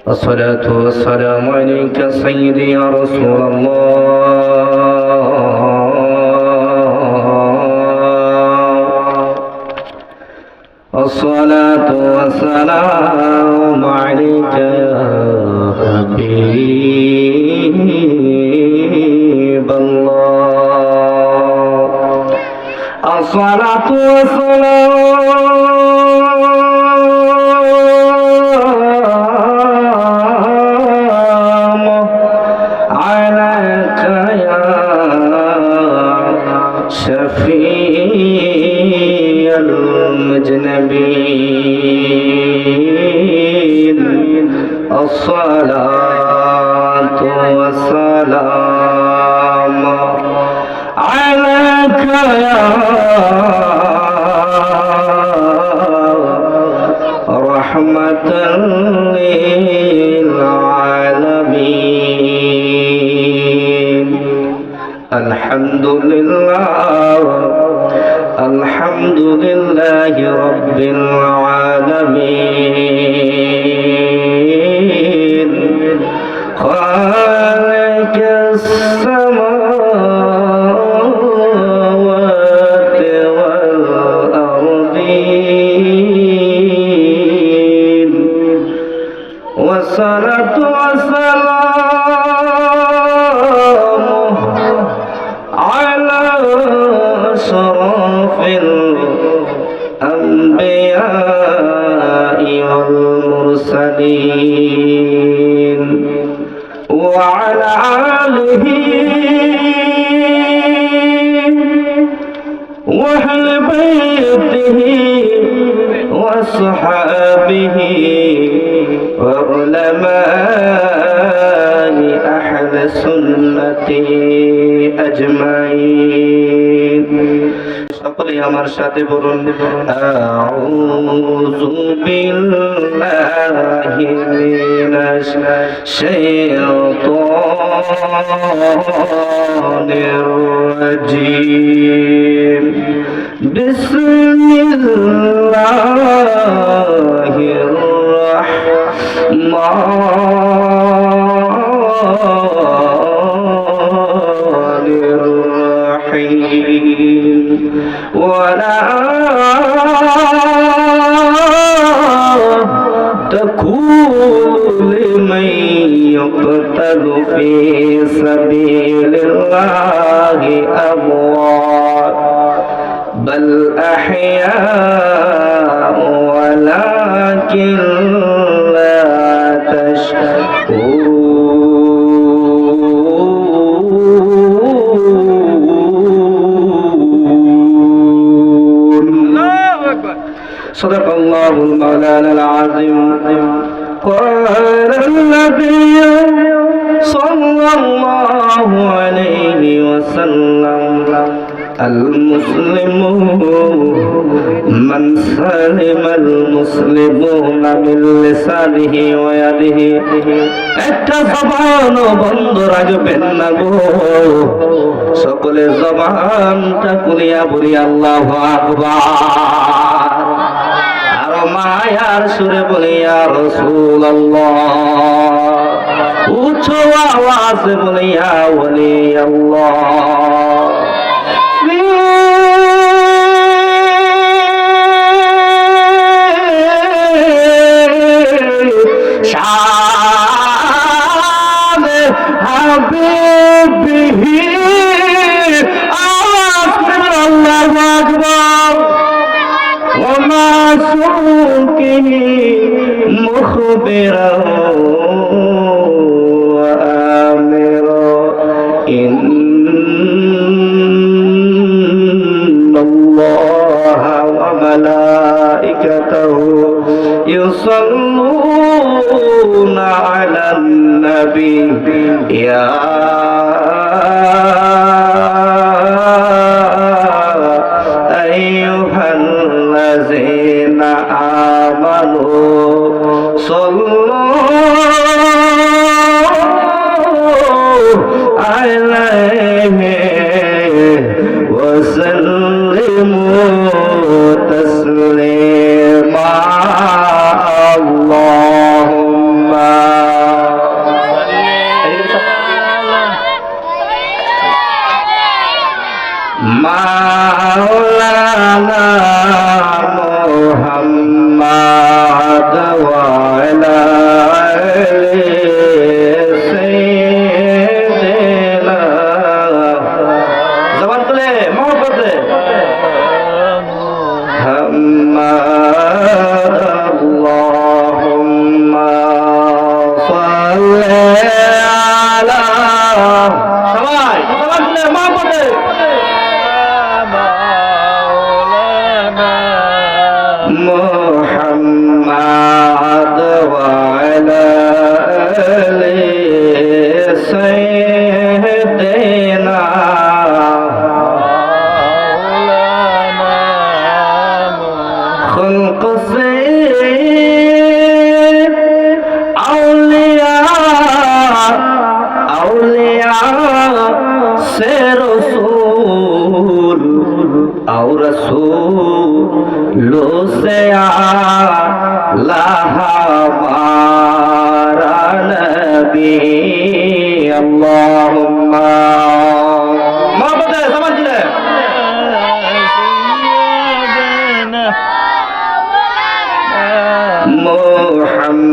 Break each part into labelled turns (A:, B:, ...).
A: الصلاة والسلام عليك سيدي يا رسول الله. الصلاة والسلام عليك يا حبيب الله. الصلاة والسلام عليك يا شفيع المذنبين. الصلاة والسلام عليك يا رحمة للعالمين. الحمد لله الحمد لله رب العالمين. خالق السماوات والأرضين. والصلاة والسلام على أشرف الأنبياء والمرسلين وعلى آله وأهل بيته وصحابه وعلماء أهل سنته أجمعين. সকলে আমার সাথে বলুন আউযু বিল্লাহি মিনাশ শাইতানির রাজীম। বিসমিল্লাহির রাহমানির রহিম। ولا تقولوا لمن يقتل في سبيل الله أموات بل أحياء ولكن لا تشعرون. صدق الله المولانا العظيم. قال النبي صلى الله عليه وسلم المسلم من سلم المسلمون من لسانه ويده. একটা জবান বন্ধ রাখবেন না গো, সকলে জবানটা খুলিয়া বলি আল্লাহু আকবার। আর মায়ার সুরে বলি ইয়া রাসূলুল্লাহ। উচ্চ আওয়াজে বলি ইয়া ওলি আল্লাহ। হাবিবিহি আল্লাহু আকবার। ওমা সুকিহি মুখবিরা ওয়া আমিরা ইন্নাল্লাহা ওয়া মালাইকাতাহু ইউসাল্লুনা আলান নবী ইয়া আইয়ুহাল্লাযীনা আমানু সাল্লু আলাইহি ওয়া সাল্লিমু তাসলিমা। আল্লাহুম্মা আলা সবাই সবাই মা বলে মুহাম্মদ ওয়া আলা আলি সাইয়্যিদিনা خلق سے اولیاء سے رسول اور رسولوں سے اعلیٰ ہمارا نبی اللہم محبت ہے سمجھ لے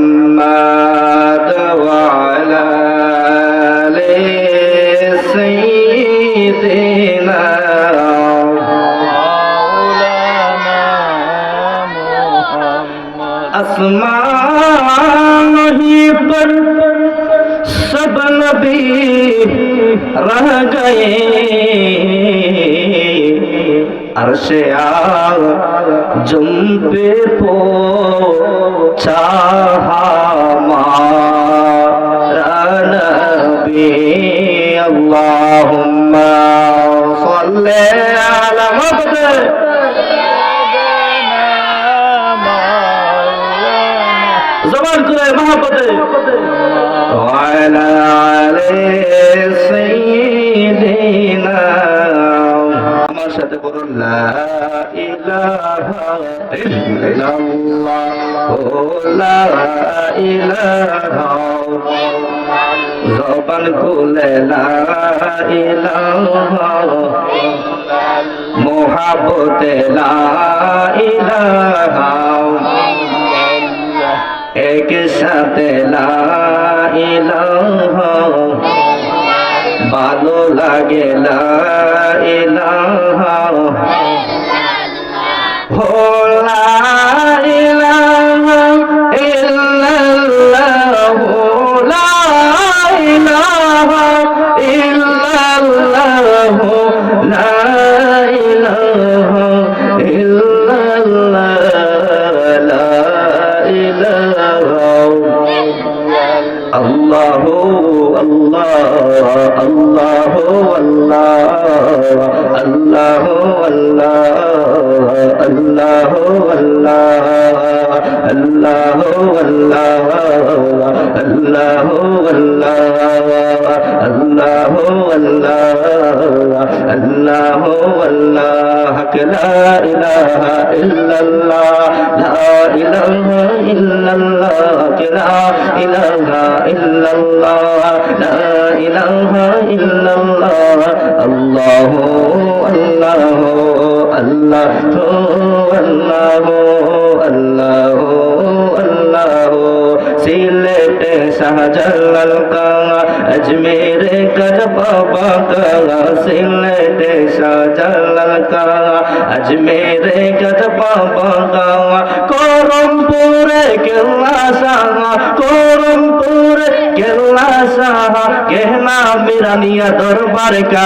A: محمد وعلى آل سيدنا आसमान ही पर सब नबी रह गए अर्शे आज़म पे पहुंचा हमारा नबी अल्लाहुम्मा सल्ले अला मुहम्मद ज़बान करे मोहब्बत वाला आले सय्यिदिना আমার সাথে বলুন লা ইলাহা ইল্লাল্লাহ লা ইলাহা জবান খুলে লা ইলাহা মোহাব্বতে লা ইলাহা एक साथ ला इलाहा भालो लागे ला इलाहा हो ला इलाहा इल्लल्लाह ला इलाहा इल्लल्लाह ला इलाहा इल्लल्लाह الله الله الله الله الله الله الله الله الله الله الله الله الله لا إله إلا الله لا إله إلا الله لا إله إلا الله لا إله إلا الله الله الله الله الله الله الله सिलेटे शाहजलाल का अजमेर कर बाबा का सिलेटे शाहजलाल का अजमेर कर बाबा का करमपुर केला शाह करमपुर केला शाह कहना मेरा निया दरबार का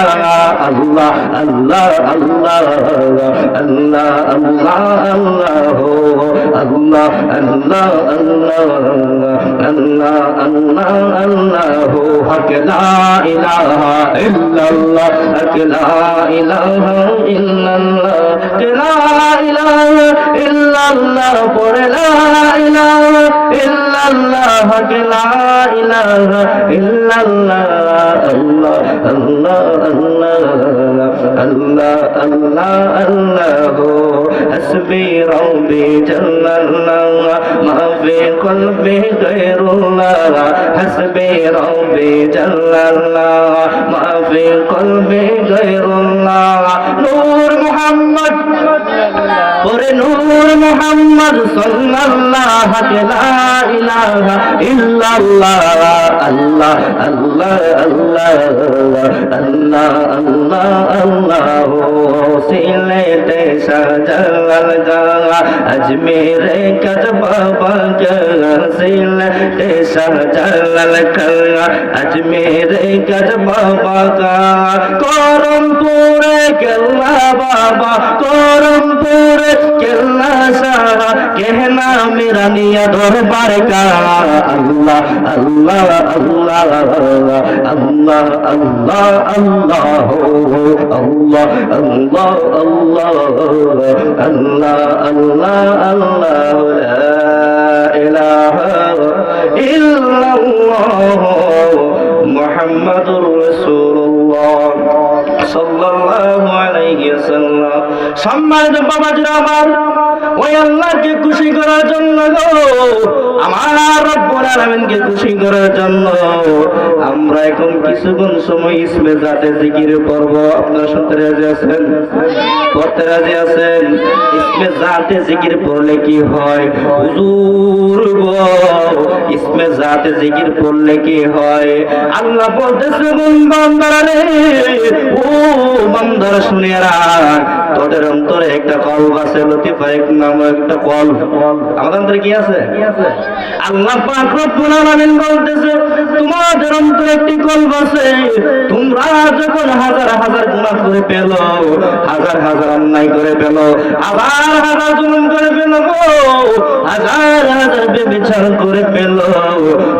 A: अल्लाह अल्लाह अल्लाह अल्लाह अल्लाह अल्लाह अल्लाह अल्लाह अल्लाह अल्लाह अल्लाह हक ला इलाहा इल्लल्लाह हक ला इलाहा इल्लल्लाह ला इलाहा इल्लल्लाह पढ़े ला इलाहा इल्लल्लाह हक ला इलाहा इल्लल्लाह अल्लाह अल्लाह अल्लाह अल्लाह अल्लाह हस्बी रब्बी जल्लल्लाह मा फी क़ल्बी गैरुल्लाह हस्बी रब्बी जल्लल्लाह मा फी क़ल्बी गैरुल्लाह नूर मुहम्मद ओरे नूर मुहम्मद सल्लल्लाहु ला इलाहा इल्लल्लाह আল্লাহ আল্লাহ আল্লাহ আল্লাহ আল্লাহ আল্লাহ সিলেটে শাহজালাল জাগা আজমেরে কাজ বাবা জাগা সিলেটে শাহজালাল জাগা আজমেরে কাজ বাবা কা করমপুরে কেল্লা বাবা করমপুরে কেল্লা শাহ कहना मेरा निया दरबार का अल्लाह अल्लाह अल्लाह अल्लाह अल्लाह अल्लाह अल्लाह अल्लाह अल्लाह अल्लाह अल्लाह ला इलाहा इल्लल्लाह मुहम्मदुर रसूलुल्लाह সাল্লাল্লাহু আলাইহি ওয়াসাল্লাম। সম্মানিত বাবাজিরা আমার, ওই আল্লাহকে খুশি করার জন্য আমার রব্বুল আলামিনকে খুশি করার জন্য আমরা এখন কিছুক্ষণ সময় ইসমে জাতে জিকির পড়ব। আপনারা শুনতে রাজি আছেন? পড়তে রাজি আছেন? ইসমে জাতে জিকির পড়লে কি হয় হুজুর গো? ইসমে জাতে জিকির পড়লে কি হয়? আল্লাহ বলতেছে বান্দারা রে, ও বান্দারা শুনে রাখ, তোদের অন্তরে একটা কলব আছে, লতিফা এক নাম একটা কলব। আমাদের অন্তরে কি আছে? আল্লাহ পাক রব্বুল আলামিন বলতেছে তোমাদের অন্তরে একটি কলব আছে। তোমরা যখন হাজার হাজার গুনাহ করে পেলো, হাজার হাজার অন্যায় করে পেলো, আবার হাজার জুলুম করে পেলো, হাজার হাজার বেবিচার করে পেলো,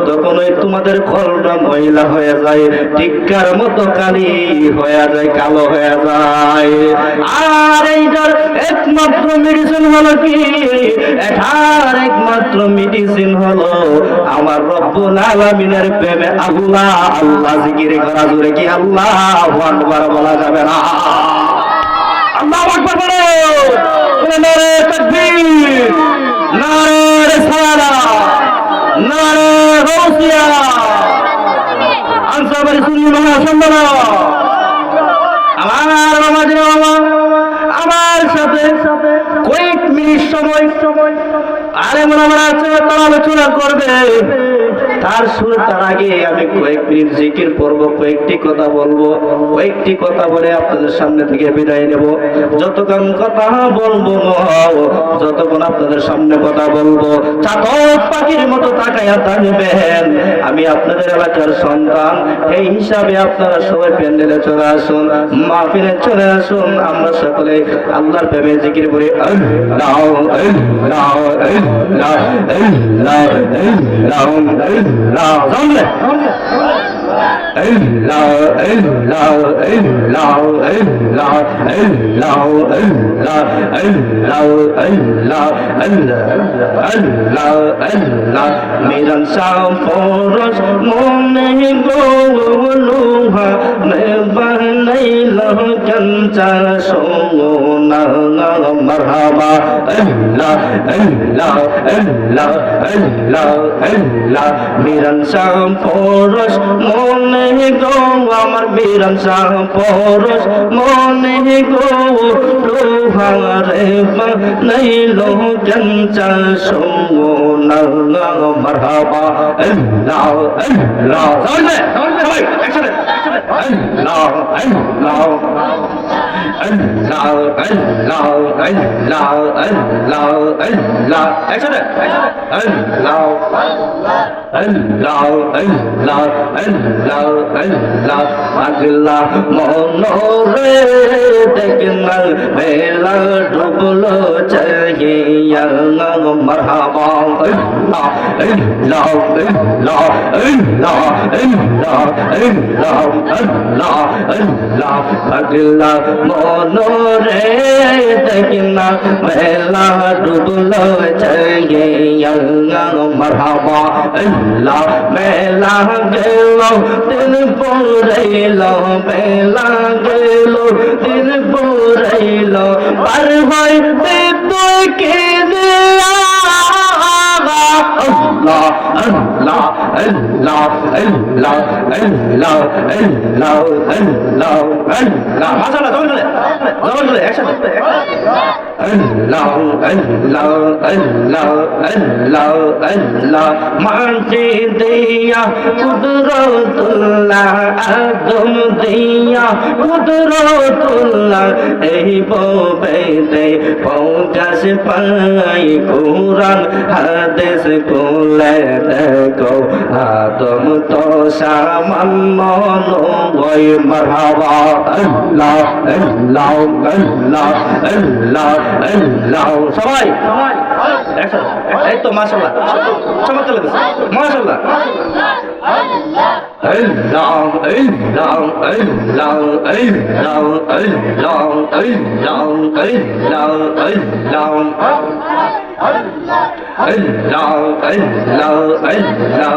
A: তখন ওই তোমাদের কলবটা ময়লা হয়ে যায়, টিক্কার মতো কালি হয়ে যায়, কালো হয়ে যায়। আর এইটার একমাত্র মেডিসিন হলো কি? এটার একমাত্র মেডিসিন হলো আমার রব্বুল আলামিনের প্রেমে আল্লাহ আল্লাহ জিকির করা। জোরে কি আল্লাহু আকবার বলা যাবে না? আল্লাহু আকবার বলো, নারে তাকবীর, নারে রিসালাত, নারে গাউসিয়া, আনসারী সুন্নি মহাসম্মেলন। আমার সাথে কয়েক মিনিট সময় আলেমরা আছে, তারা আলোচনা করবে। তার আগে আমি কয়েক মিনিট জিকির পড়ব, কয়েকটি কথা বলবো। কয়েকটি কথা বলে আপনাদের সামনে থেকে বিদায় নেব। যতক্ষণ কথা বলবো, যতক্ষণ আপনাদের সামনে কথা বলবো, চাতক পাখির মতো তাকাইয়া থাকবেন। আমি আপনাদের এলাকার সন্তান, এই হিসাবে আপনারা সবাই প্যান্ডেলে চলে আসুন, মাহফিলে চলে আসুন। আমরা সকলে আল্লাহর প্রেমে জিকির করি। আল্লাহ আল্লাহ আল্লাহ আল্লাহ আল্লাহ জানলে আল্লাহ আল্লাহ আল্লাহ আল্লাহ আল্লাহ আল্লাহ আল্লাহ আল্লাহ আল্লাহ আল্লাহ মিরন শাহ ফরস মনে গোলুহা নে বানাইল কঞ্চা সোনা মারহাবা আল্লাহ আল্লাহ আল্লাহ আল্লাহ আল্লাহ মিরন শাহ ফরস মনে গো আমার মিরন শাহ ফরস মনে গো লোহারে বানাইল কঞ্চা সোনা মারহাবা আল্লাহ আল্লাহ সবাই একসাথে আল্লাহ আল্লাহ আল্লাহ আল্লাহ আল্লাহ আল্লাহ আল্লাহ একসাথে আল্লাহ আল্লাহ আল্লাহ আল্লাহ আল্লাহ আগলা মনোরে দেখনা বেলা ডুবলো চাহিয়া মারহাবা আল্লাহ আল্লাহ আল্লাহ আল্লাহ আল্লাহ আল্লাহ আল্লাহ আল্লাহ আগলা মনোরে দেখনা বেলা ডুবলো চাহিয়া মারহাবা আল্লাহ মেলা গেল দিন পুরাইল, মেলা গেল দিন পুরাইল, পার হইতে তুই কে আল্লাহ আল্লাহ আল্লাহ আল্লাহ আল্লাহ আল্লাহ আল্লাহ আল্লাহ মাশাআল্লাহ জবান খুলে একসাথে আল্লাহ আল্লাহ আল্লাহ আল্লাহ আল্লাহ মাটি দিয়া কুদরতুল্লাহ আদম দিয়া কুদরতুল্লাহ এই ববেতে প্রকাশ পাই কুরআন হাদিস কোলে দেখো আদম তো সামান্য নয় মারহাবা আল্লাহ আল্লাহ আল্লাহ আল্লাহ আল্লাহ সবাই এই তো মাশাআল্লাহ চমৎকার লাগছে মাশাআল্লাহ আল্লাহ আল্লাহ আল্লাহ আল্লাহ আল্লাহ আল্লাহ আল্লাহ আল্লাহ আল্লাহ আল্লাহ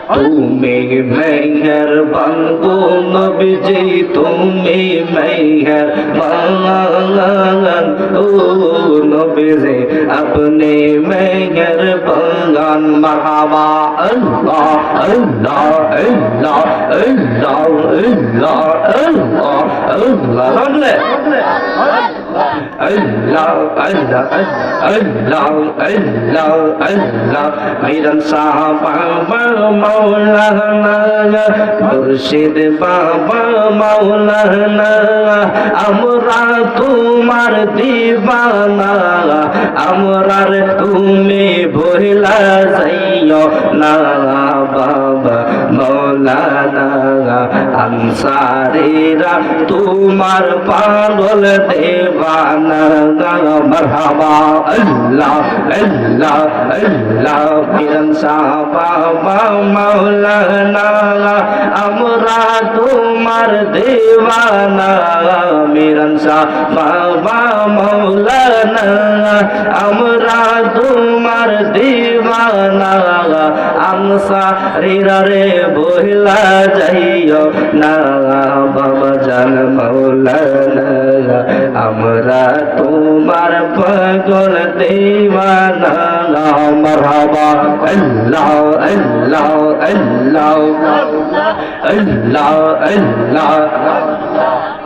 A: তুমি মেহেরবান গো নবীজি তুমি মেহেরবান ও নবীজি আপনি মেহেরবান মারহাবা আল্লাহ আল্লাহ আল্লাহ আল্লাহ আল্লাহ আল্লাহ আল্লাহ আল্লাহ আল্লাহ আল্লাহ আল্লাহ আল্লাহ মিরান সাহাবা মাওলানা মুর্শিদ বাবা মাওলানা আমরা তোমার দিবানা আমরার তুমি ভুলা যাইও না বাবা মাওলানা আনসারীরা তোমার পাগল দেওয়ানা মারহাবা আল্লাহ আল্লাহ আল্লাহ মিরান সাহাবা মাওলানা আমরা তোমার দেওয়ানা মিরান সাহাবা মাওলানা আমরা তোমার দেওয়ানা আনসারীরা রে ভুলা যাইও না বাবা জান মাওলানা আমরা তোমার পাগল দেওয়ানা মারহাবা আল্লাহ আল্লাহ আল্লাহ আল্লাহ আল্লাহ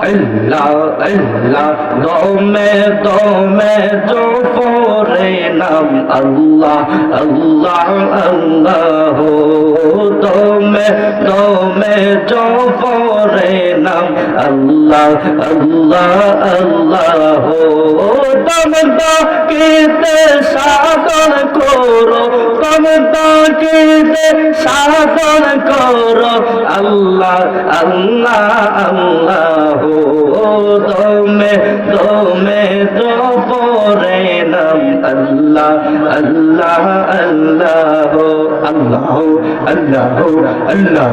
A: আল্লাহ আল্লাহ দমে দমে जो পড়ে নাম আল্লাহ আল্লাহ আল্লাহ দমে দমে जो পড়ে নাম আল্লাহ আল্লাহ আল্লাহ দম দাকিতে সাধন করো দম দাকিতে সাধন করো আল্লাহ আল্লাহ আল্লাহ দমে দমে তো পড়ে নাম আল্লাহ আল্লাহ আল্লাহ আল্লাহ আল্লাহ আল্লাহ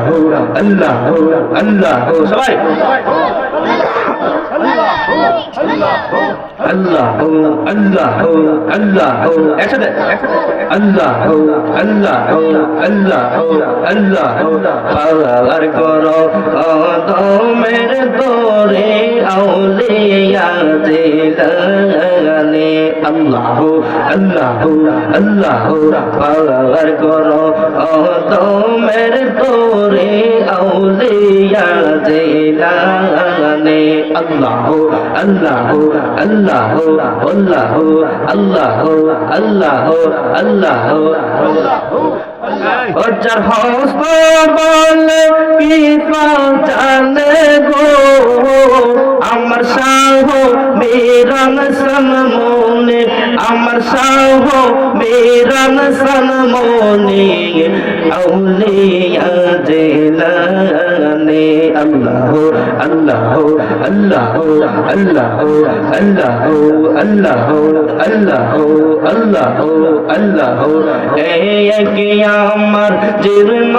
A: আল্লাহ আল্লাহ সবাই আল্লাহ আল্লাহ আল্লাহ একসাথে আল্লাহ আল্লাহ আল্লাহ আল্লাহ পাওয়ার করো দমের দরে আউলিয়া দিলানে আল্লাহ আল্লাহ আল্লাহ পাওয়ার করো দমের দরে আউলিয়া দিলানে আল্লাহ আল্লাহ আল্লাহ আল্লাহ আল্লাহ আল্লাহ আল্লাহ যার হস্ত বলে পিতা জানে গো আমার সাহ মেরান সনমনে আমার সাহ মেরান সনমনে আউলিয়া জিলানে আল্লাহ আল্লাহ আল্লাহ আল্লাহ আল্লাহ আল্লাহ আল্লাহ আল্লাহ আল্লাহ এক আমার জীর্ণ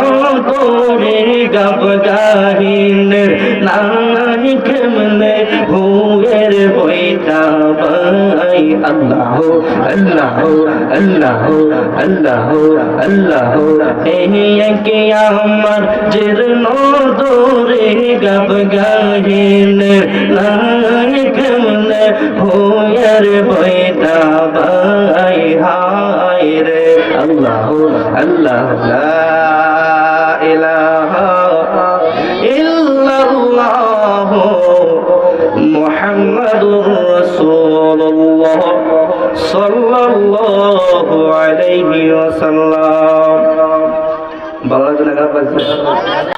A: করে গাব গাহিনের নাই কেমনে ভুয়ের বইটা পাই আল্লাহ আল্লাহ আল্লাহ আল্লাহ আল্লাহ এক আমার জীর্ণ করে গাব গাহিনের নাই কেমনে ভুয়ের বইটা পাই হায় রে আল্লাহ আল্লাহ লা ইলাহা ইল্লাল্লাহ মুহাম্মাদুর মুহাম্মাদুর রাসূলুল্লাহ সাল্লাল্লাহু আলাইহি ওয়াসাল্লাম। ভালো লাগছে না? খারাপ লাগছে?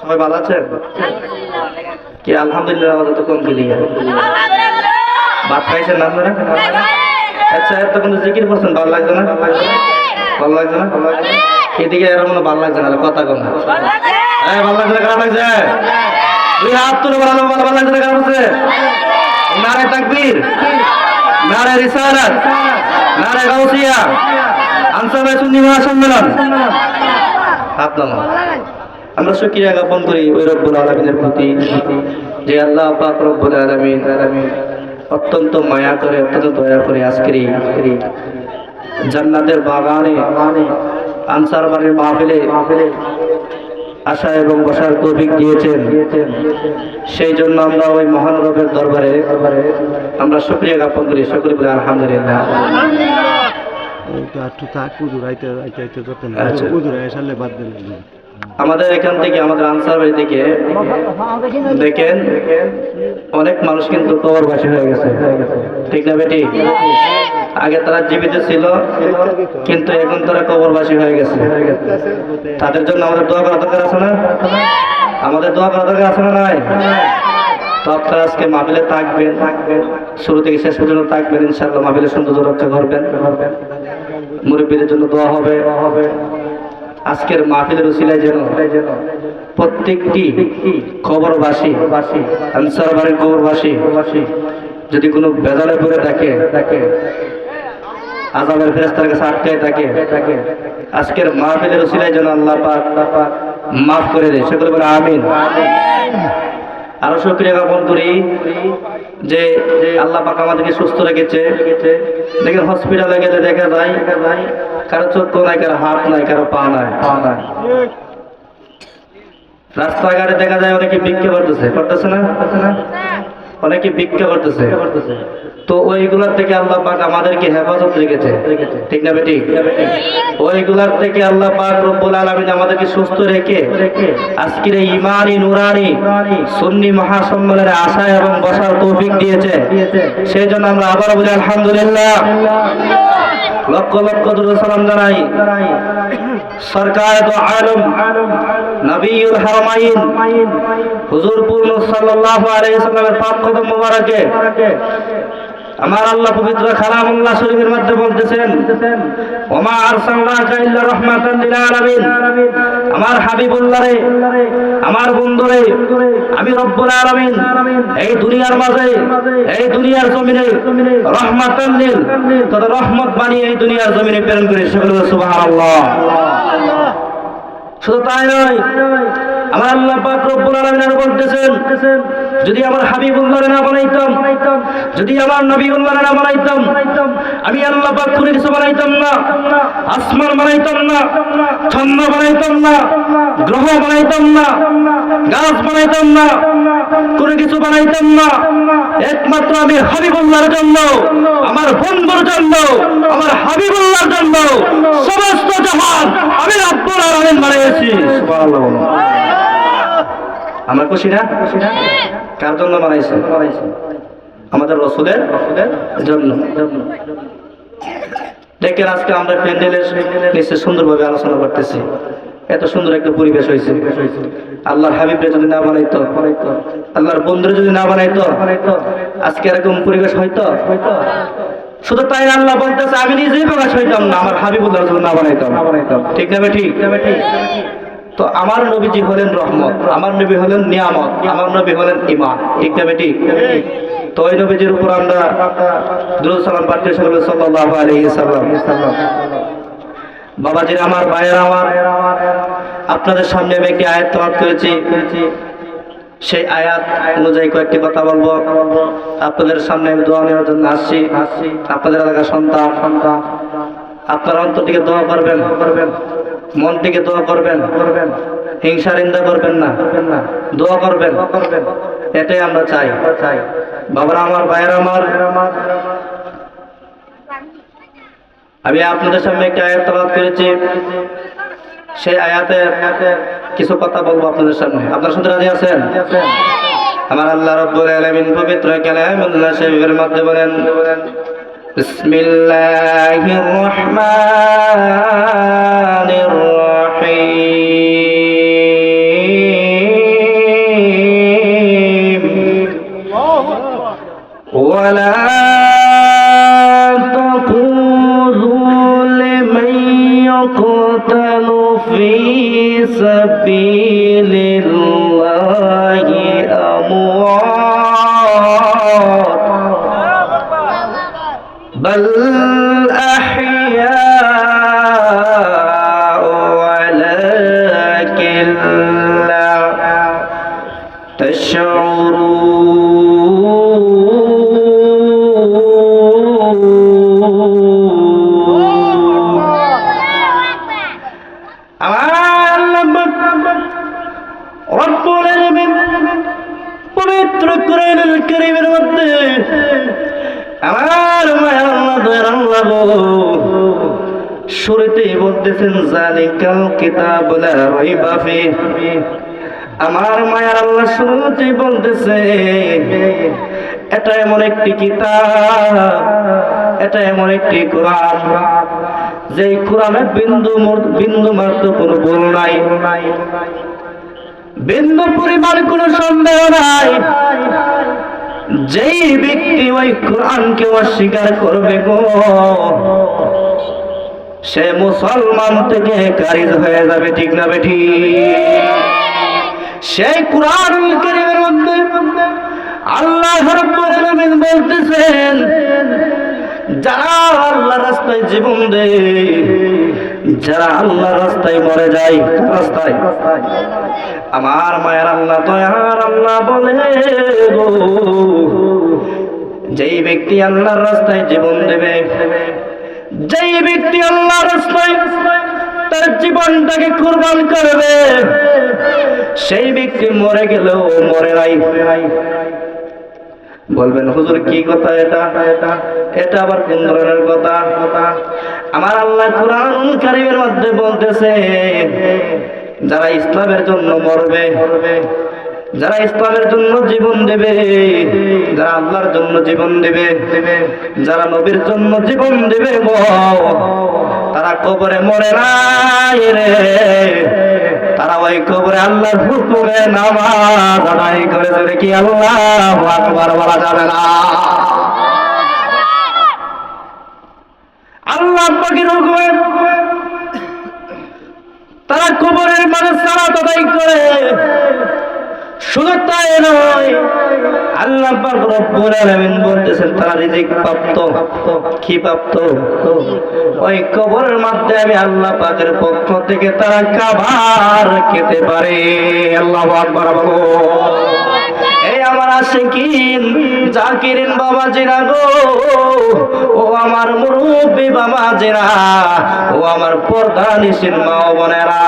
A: সবাই ভালো আছেন? কি আলহামদুলিল্লাহ, আমাদের তো কম গেলি। ভাত খাইছেন না আপনারা? আচ্ছা, এত কিন্তু জিকির করছেন, ভালো লাগছে না? ভালো লাগছে না? এদিকে এর মনে ভালো লাগছে না, কথা কম। ভালো লাগছে না? খারাপ লাগছে? দুই হাত তুলে ভালো লাগছে না? খারাপ লাগছে? নারে তাকবীর, নারে রিসালাত, নারে গাউসিয়া, আনসার সুন্নি মহাসম্মেলন। হাত নামাও। আমরা শুকরিয়া জ্ঞাপন করি ওই রব্বুল আলামিনের প্রতি, যে আল্লাহ পাক রব্বুল আলামিন অত্যন্ত মায়া করে, অত্যন্ত দয়া করে আজকের এই জান্নাতের বাগানে আনসার বাড়ির মাহফিলে আসা এবং বসার তৌফিক দিয়েছেন। সেই জন্য আমরা ওই মহান রবের দরবারে আমরা শুকরিয়া জ্ঞাপন করি। সকলে বলে আলহামদুলিল্লাহ। আমাদের এখান থেকে, আমাদের আনসার বাড়ি থেকে দেখেন অনেক মানুষ কিন্তু কবরবাসী হয়ে গেছে, ঠিক না বেটি? আগে তারা জীবিত ছিল, কিন্তু এখন তারা কবরবাসী হয়ে গেছে। তাদের জন্য আমাদের দোয়া করা দরকার আছে না? আমাদের দোয়া করা দরকার আছে না? নাই? তো আপনারা আজকে মাহফিলে থাকবেন, শুরু থেকে শেষ পর্যন্ত থাকবেন। ইনশাআল্লাহ মাহফিলের সৌন্দর্য রক্ষা করবেন। মুরব্বীদের জন্য দোয়া হবে। আজকের মাহফিলের উসিলায় যেন প্রত্যেকটি কবরবাসী, আনসার বাড়ির কবরবাসী যদি কোনো বেজালে পড়ে থাকে, আযাবের ফেরেশতার কাছে আটকায় থাকে, আজকের মাহফিলের উসিলায় যেন আল্লাহ পাক মাফ করে দেয়। সকলে বলে আমিন। আরো শুকরিয়া জ্ঞাপন করি যে আল্লাহ পাক আমাদেরকে সুস্থ রেখেছে। দেখেন হসপিটালে গেলে দেখা যায় কারো চক্ষু নাই, কারো হাত নাই, কারো পা নাই। রাস্তাঘাটে দেখা যায় অনেকে ভিক্ষা করতেছে না? অনেকে ভিক্ষা করতেছে। তো ওইগুলার থেকে আল্লাহ পাক আমাদেরকে হেফাজত রেখেছে, ঠিক না বেটি? ওইগুলার থেকে আল্লাহ পাক রব্বুল আলামিন আমাদেরকে সুস্থ রেখে আজকের এই ইমানি নুরানি সুন্নি মহাসম্মেলনের আশা এবং বসার তৌফিক দিয়েছে। সেই জন্য আমরা আবার বলি আলহামদুলিল্লাহ। লক্ষ লক্ষ দুরূদ সালাম জানাই সরকার তো আলম নবীউল হারমাইন হুজুর পূর্ণ সাল্লাল্লাহু আলাইহি ওয়াসাল্লামের পাক কদম মোবারকে। আমার আল্লাহ পবিত্র কালামুল্লাহ শরীফের মধ্যে বলতেছেন, ওমা আরসালনাকা ইল্লা রাহমাতান লিল আলামিন। আমার হাবিবুল্লাহ রে, আমার বন্ধু রে, আমি রব্বুল আলামিন এই দুনিয়ার মাঝে, এই দুনিয়ার জমিনে রাহমাতান লিল, তথা রহমত বানিয়ে এই দুনিয়ার জমিনে প্রেরণ করে। সকলে সুবহানাল্লাহ। শুধু তাই নয়, আমার আল্লাহ পাক রব্বুল আলামিন আরো বলতেছেন, যদি আমার হাবিবুল্লাহর না বানাইতাম, যদি আমার নবীউল্লাহর না বানাইতাম, আমি আল্লাহ পাক কোনো কিছু বানাইতাম না। আসমান বানাইতাম না, চন্দ্র বানাইতাম না, গ্রহ বানাইতাম না, গাছ বানাইতাম না, কোনো কিছু বানাইতাম না। একমাত্র আমি হাবিবুল্লাহর জন্য, আমার বন্ধুর জন্য, আমার হাবিবুল্লাহর জন্য সমস্ত জাহান আমি রব্বুল আলামিন বানিয়েছি। সুবহানাল্লাহ। আমরা খুশি না? কার জন্য বানাইছে? আমাদের রাসূলের জন্য। দেখেন আজকে আমরা প্যান্ডেলের নিচে সুন্দরভাবে আলোচনা করতেছি। এত সুন্দর একটা পরিবেশ হয়েছে। আল্লাহর হাবিবরে যদি না বানাইতো, আল্লাহর বন্ধুরে যদি না বানাইতো, আজকে এরকম পরিবেশ হয়তো? শুধু তাই আল্লাহ বলতেছে, আমি নিজেই প্রকাশ হইতাম না আমার হাবিবুল্লাহর জন্য না বানাইতাম। ঠিক না ঠিক? তো আমার নবীজি হলেন রহমত, আমার নবী হলেন নিয়ামত, আমার নবী হলেন ঈমান। ঠিক না ঠিক? তো ওই নবীজির উপর আমরা দুরূদ সালাম পাঠ করি সাল্লাল্লাহু আলাইহি ওয়াসাল্লাম। বাবাজির আমার, ভাইয়ের আমার, আপনাদের সামনে আমি একটি আয়াত তেলাওয়াত করেছি। সেই আয়াত অনুযায়ী কয়েকটি কথা বলবো। আপনাদের সামনে আমি দোয়া নেওয়ার জন্য আসছি। আপনাদের এলাকার সন্তান, আপনারা অন্তর থেকে দোয়া করবেন, মন থেকে দোয়া করবেন, হিংসা নিন্দা করবেন না, দোয়া করবেন, এটাই আমরা চাই। বাবারা আমার, ভাইয়েরা আমার, আমি আপনাদের সামনে একটা আয়াত তেলাওয়াত করেছি। সেই আয়াতে কিছু কথা বলবো আপনাদের সামনে। আপনারা শুনতে রাজি আছেন? আমার আল্লাহ রাব্বুল আলামিন পবিত্র কালামুল্লাহ শরীফের মধ্যে বলেন বিসমিল্লাহির রহমানির রহিম ওয়ালা يقتل في سبيل الله أموات بل أحياء ولكن لا পবিত্র কোরআনুল কারীমের মধ্যে আমার মায়ের আল্লাহ দয়ার আল্লাহ শুরুতেই বলতেছেন যালিকাল কিতাবু লা রাইবা ফীহি। আমার মায়ের আল্লাহ শুরুতেই বলতেছে এটা এমন একটি কিতাব, এটা এমন একটি কোরআন যে কোরআনে বিন্দু মাত্র কোনো ভুল নাই, বিন্দু পরিমাণ কোনো সন্দেহ নাই। যেই ব্যক্তি ওই কোরআনকে অস্বীকার করবে গো সে মুসলমান থেকে খারিজ হয়ে যাবে, ঠিক না বেঠি? সেই কোরআনুল কারীমের মধ্যে আল্লাহ রাব্বুল আলামিন বলতেছেন যারা আল্লাহর রাস্তায় জীবন দেয়, যারা আল্লাহর রাস্তায় মরে যায়, রাস্তায় আমার মায়ের আল্লাহ দয়ার আল্লাহ বলে গো যেই ব্যক্তি আল্লাহর রাস্তায় জীবন দেবে, যেই ব্যক্তি আল্লাহর রাস্তায় তার জীবনটাকে কুরবান করবে, সেই ব্যক্তি মরে গেলেও মরে নাই। বলবেন হুজুর কি কথা এটা? এটা আবার কোন ধরনের কথা? আমার আল্লাহ কোরআনুল কারীমের মধ্যে বলতেছে যারা ইসলামের জন্য মরবে, যারা ইসলামের জন্য জীবন দেবে, যারা আল্লাহর জন্য জীবন দেবে, যারা নবীর জন্য জীবন দেবে গো তারা কবরে মরে নাই রে, তারা ওই কবরে আল্লাহর হুকুমে নামাজ আদায় করে ধরে কি আল্লাহু আকবার বলা যাবে না? আল্লাহ পাকের হুকুমে তারা কবরের মাঝে সালাত আদায় করে। শুধু তাই নয়, আল্লাহ পাক রব্বুল আলামিন বলতেছেন তারা রিজিক প্রাপ্ত। কি প্রাপ্ত? ওই কবরের মধ্যে আমি আল্লাহ পাকের পক্ষ থেকে তারা খাবার খেতে পারে। আল্লাহু আকবার বলো। এই আমার আশিকিন জাকিরিন বাবাজিরা গো, ও আমার মুরব্বি বাবাজিরা, ও আমার পর্দানিশীন মা ও বোনেরা,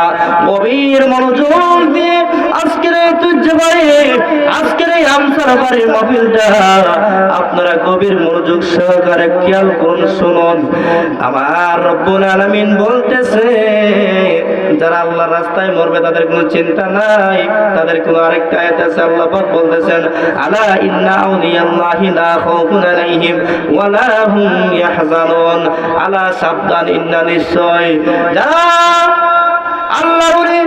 A: গভীর মনোযোগ দিয়ে আজকের এই ঐতিহ্যবাহী আজকের এই আমসার বাড়ির মাহফিলটা আপনারা গভীর মনোযোগ সহকারে খেয়াল করুন, শুনুন। আমার রব্বুল আলামিন বলতেছে যারা আল্লাহর রাস্তায় মরবে তাদের কোনো চিন্তা নাই, তাদের কোনো আরেকটা আয়াত আছে আল্লাহ পাক বলতেছেন আলা ইন্না আউলিয়াল্লাহি লা খাউফুন আলাইহিম ওয়া লা হুম ইয়াহজানুন। আলা সাবধান, ইন্না নিশ্চয় যারা আল্লাহর ওলি,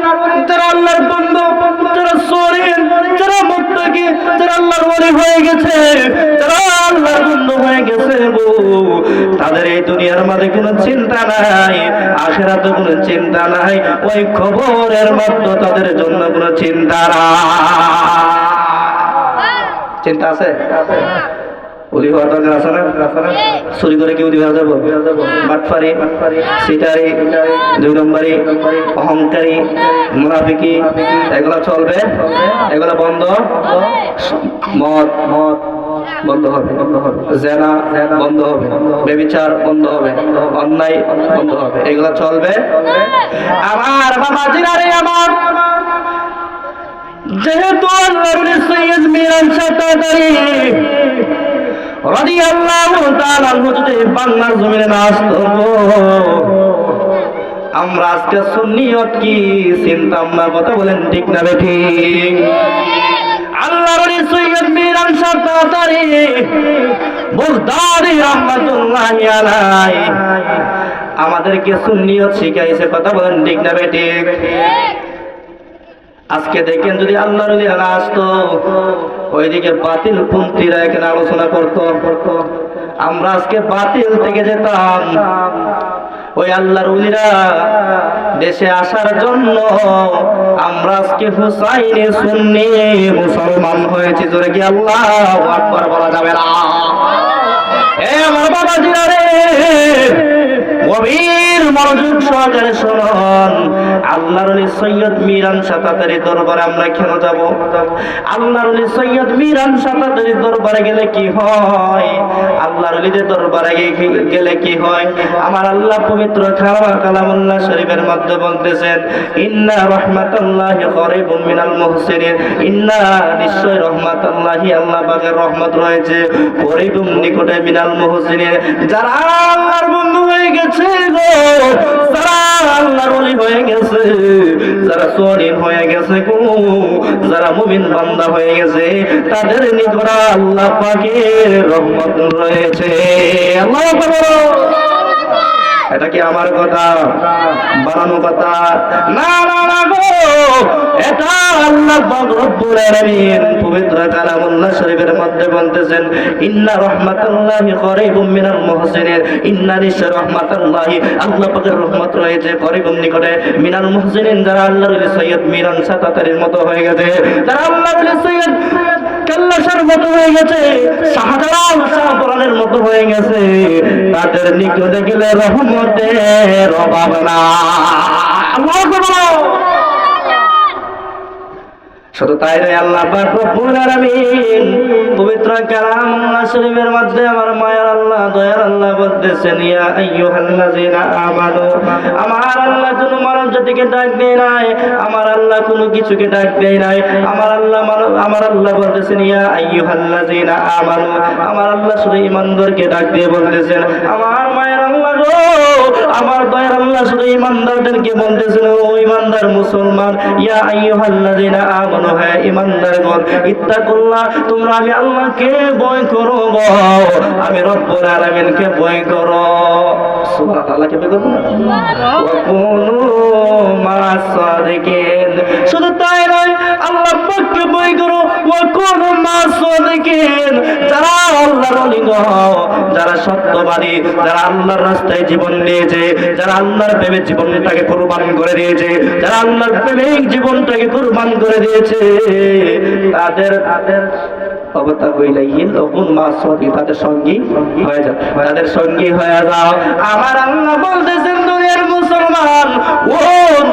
A: যারা আল্লাহর বন্ধু, যারা সলিহ, যারা মুত্তাকি, যারা আল্লাহর ওলি হয়ে গেছে, যারা আল্লাহর বন্ধু হয়ে গেছে গো তাদের এই দুনিয়ার মাঝে কোনো চিন্তা নাই, আখিরাতে কোনো চিন্তা নাই, ওই খবরের মধ্যে তাদের জন্য কোনো চিন্তা নাই। চিন্তা আছে? ওলি হওয়ার দরকার আছে না? চুরি করে কি ওলি হয়ে যাবো? বাটপারি, সিটারি, দুই নম্বরি, অহংকারী, মুনাফিকি এগুলা চলবে? এগুলা বন্ধ? মদ বন্ধ হবে, জেনা বন্ধ হবে, ব্যভিচার বন্ধ হবে, অন্যায় বন্ধ হবে, এগুলা চলবে? আমার বাবাজিরা রে, আমার যেহেতু আল্লাহর ওলি সৈয়দ মিরান শাহ কাদরী রাদিয়াল্লাহু তাআলা যদি বাংলার জমিনে না আসতো আমরা আজকে সুন্নিয়ত কি চিন্তাম না। কথা বলেন ঠিক না ঠিক? আল্লাহর ওলি সৈয়দ মিরান শাহ তাতারী বুগদাদি রাহমাতুল্লাহি আলাইহি আমাদেরকে সুন্নিয়ত শিখাইছে। কথা বলেন ঠিক না বেঠিক? আজকে দেখেন যদি আল্লাহর ওলিরা না আসতো, ওইদিকে বাতিল পন্থীরা এখানে আলোচনা করতো, আমরা আজকে বাতিল থেকে যেতাম। ওই আল্লাহর ওলিরা দেশে আসার জন্য আমরা আজকে হুসাইনি সুন্নি মুসলমান হয়েছি। জোরে কি আল্লাহু আকবার বলা যাবে না? এ আমার বাবাজিরা রে, গভীর মনোযোগ সহকারে শুনুন। আল্লাহর ওলি সৈয়দ মিরান শাহ তাতারীর দরবারে আমরা কেন যাব? আল্লাহর ওলি সৈয়দ মিরান শাহ তাতারীর দরবারে গেলে কি হয়? আল্লাহর ওলিদের দরবারে গেলে কি হয়? আমার আল্লাহ পবিত্র কালামুল্লাহ শরীফের মধ্যে বলতেছেন, ইন্না রাহমাতাল্লাহি করিবুম মিনাল মুহসিনিন, ইন্না নিশ্চয় রাহমাতাল্লাহি আল্লাহ পাকের রহমত রয়েছে করিবুম নিকটে মিনাল মুহসিনিন, যারা আল্লাহর বন্ধু হয়ে গেছে গো, যারা আল্লাহর ওলি হয়ে গেছে, যারা সলিহ হয়ে গেছে গো, যারা মুমিন বান্দা হয়ে গেছে, তাদের নিকট আল্লাহ পাকের রহমত রয়েছে। আল্লাহু আকবার। এটা কি আমার কথা, বানানো কথা? না না না গো, এটা আল্লাহ পাক রব্বুল আলামিন পবিত্র কালামুল্লাহ শরীফের মধ্যে বলতেছেন, ইন্না রাহমাতাল্লাহি করিবুম মিনাল মুহসিনিন, ইন্না নিশ্চয় রাহমাতাল্লাহি আল্লাহ পাকের রহমত রয়েছে করিবুম নিকটে মিনাল মুহসিনিন, যারা আল্লাহর ওলি সৈয়দ মিরান শাহ তাতারীর মতো হয়ে গেছে, যারা আল্লাহর ওলি সৈয়দ কাল্লাশার মতো হয়ে গেছে, শাহজালাল শাহপরানের মতো হয়ে গেছে, তাদের নিকটে গেলে রহমতের অভাব না। আল্লাহু আকবার। শুধু তাই নয়, আল্লাহ পাক রব্বুল আলামিন পবিত্র কালামুল্লাহ শরীফের মধ্যে আমার মায়ার আল্লাহ দয়ার আল্লাহ বলতেছেন, ইয়া আইয়ুহাল্লাযীনা আমানু, আমার আল্লাহ কোন মানব জাতিকে ডাক দেয় নাই, আমার আল্লাহ কোনো কিছুকে ডাক দেয় নাই, আমার আল্লাহ বলতেছেন, ইয়া আইয়ুহাল্লাযীনা আমানু, আমার আল্লাহ শুধু ঈমানদারকে ডাক দিয়ে বলতেছেন, আমার মায়ের আল্লাহ গো, আমার দয়ার আল্লাহ শুধু ঈমানদারদেরকে বলতেছেন, ও ঈমানদার মুসলমান, ইয়া আইয়ুহাল্লাযীনা আমানু, হে ঈমানদারগণ, ইত্তাকুল্লাহ, তোমরা আমি আল্লাহকে ভয় করো গো, আমি রব্বুল আলামিনকে ভয় করো। সুবহানাল্লাহ, আল্লাহকে ভয় করো, ওয়া কুনু মা'আস সাদিকিন। শুধু তাই নয়, আল্লাহ পাককে ভয় করো, ওয়া কুনু মা'আস সাদিকিন। যারা আল্লাহর ওলি গো, যারা সত্যবাদী, যারা আল্লাহর রাস্তায় জীবন দিয়েছে, যারা আল্লাহর প্রেমে জীবনটাকে কুরবান করে দিয়েছে, যারা আল্লাহর প্রেমে জীবনটাকে কুরবান করে দিয়েছে, তাদের অবতা হইলাইহিল ওকুন মাসওয়াদি, তাদের সঙ্গী হয়ে যাও, তাদের সঙ্গী হয়ে যাও। আমার আল্লাহ বলতেছেন, দুনিয়ার মুসলমান, ও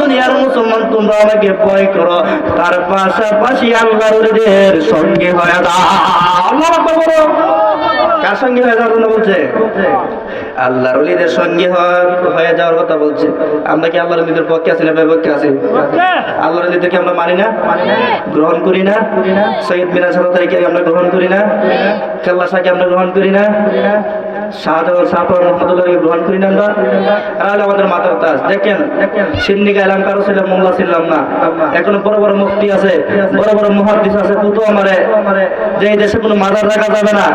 A: দুনিয়ার মুসলমান, তোমরা আমাকে ভয় করো, তার পাশাপাশি আল্লাহর ওলিদের সঙ্গী হয়ে যাও। আল্লাহু আকবার। কার সঙ্গী হয়ে যাওয়ার জন্য বলছে? আল্লাহর ওলিদের সঙ্গী হয়ে যাওয়ার কথা বলছে। আমরা কি আল্লাহর ওলিদের পক্ষে আছি না বিপক্ষে আছি? আল্লাহর ওলিদেরকে আমরা মানি না, গ্রহণ করি না? সৈয়দ মিরান শাহ তাতারীকে আমরা গ্রহণ করি না? কাল্লা শাহকে আমরা গ্রহণ করি না? শাহজালাল শাহপরান রহমাতুল্লাহকে গ্রহণ করি না আমরা? তাহলে আমাদের মাথার তাজ দেখেন, সিন্নি গাইলাম, কারো ছিলাম, মোল্লা ছিলাম না। এখন বড় বড় মুফতি আছে, বড় বড় মুহাদ্দিস আছে, তুতো আমারে যে এই দেশে কোনো মাজার রাখা যাবে না,